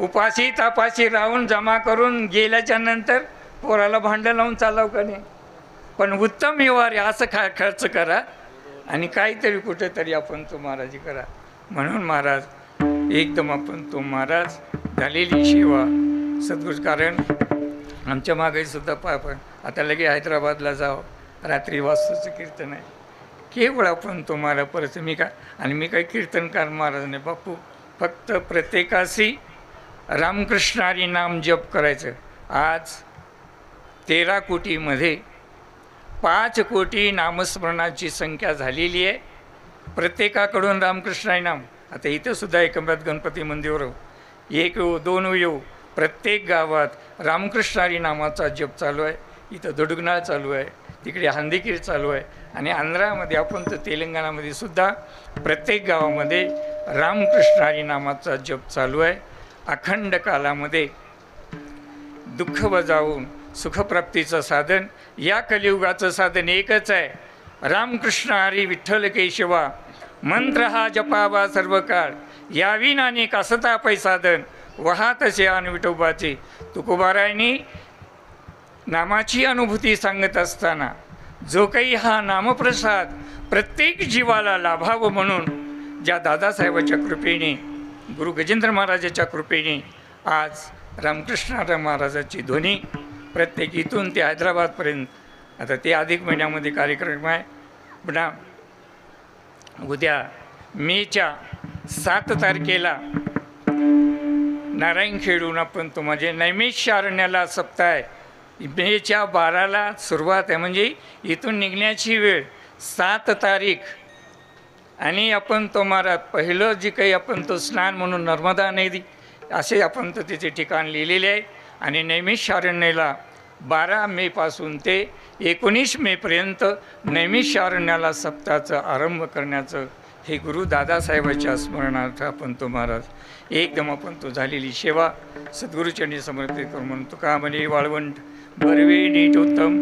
उपाशी तापाशी राहून जमा करून गेल्याच्या नंतर पोराला भांडं लावून चालव का नाही? पण उत्तम व्यवहार असं खर्च करा आणि काहीतरी कुठेतरी आपण तो महाराजी करा. म्हणून महाराज एकदम आपण तो महाराज झालेली सेवा सद्गुरू. कारण आमच्या मागे सुद्धा पण आता लगे हैदराबादला जावं, रात्री वास्तूचं कीर्तन आहे, केवळ आपण तो महाराज परत मी काय, आणि मी काही कीर्तनकार महाराज नाही बापू, फक्त प्रत्येकाशी रामकृष्णारी नाम जप करायचं. आज 13 कोटीमध्ये 5 कोटी नामस्मरणाची संख्या झालेली आहे. प्रत्येकाकडून रामकृष्णारी नाम, आता इथं सुद्धा एकंब्यात गणपती मंदिरावर 1 येऊ 2 येऊ, प्रत्येक गावात रामकृष्णारी नामाचा जप चालू आहे. इथं दुडुगनाळ चालू आहे, तिकडे हांदीकीर चालू आहे, आणि आंध्रामध्ये आपण तर तेलंगणामध्ये सुद्धा प्रत्येक गावामध्ये रामकृष्णारी नामाचा जप चालू आहे. अखंड कालामध्ये दुःख बजावून सुखप्राप्तीचं साधन, या कलियुगाचं साधन एकच आहे, रामकृष्ण हरी विठ्ठल केशवा, मंत्र हा जपावा सर्व काळ, यावी नानी कासता पै साधन, वहातसे आन विठोबाचे. तुकोबारायांनी नामाची अनुभूती सांगत असताना जो काही हा नामप्रसाद प्रत्येक जीवाला लाभावं म्हणून ज्या दादासाहेबाच्या कृपेने, गुरु गजेंद्र महाराजाच्या कृपेने आज रामकृष्ण महाराजाची ध्वनी प्रत्येक इथून ते हैदराबादपर्यंत, आता ते अधिक महिन्यामध्ये कार्यक्रम आहे. पुन्हा उद्या मेच्या 7 तारखेला नारायणखेडून आपण तो म्हणजे नैमिषारण्याला सप्ताह आहे. मेच्या 12ला सुरुवात आहे, म्हणजे इथून निघण्याची वेळ 7 तारीख. आणि आपण तो महाराज पहिलं जे काही आपण तो स्नान म्हणून नर्मदा नदी असे आपण तर तिचे ठिकाण लिहिलेले आहे. आणि नैमिषारण्याला 12 मेपासून ते 19 मेपर्यंत नैमिषारण्याला सप्ताहाचा आरंभ करण्याचं हे गुरु दादासाहेबाच्या स्मरणार्थ आपण तो महाराज एकदम आपण तो झालेली सेवा सद्गुरूचरणी समर्पित करून म्हणतो. का म्हणे वाळवंट बरवे नीट उत्तम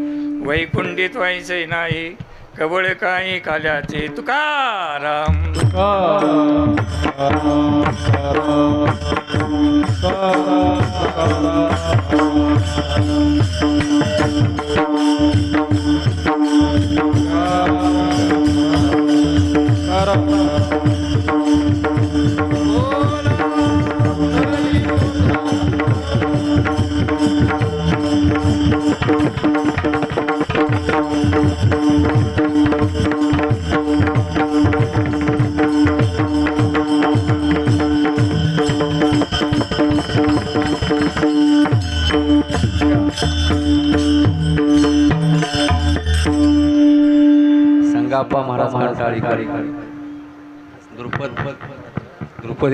वैकुंठीत व्हायचे नाही कवळ काय काल्याचे तुकाराम. संगाप्पा महाराज टाळी द्रुपद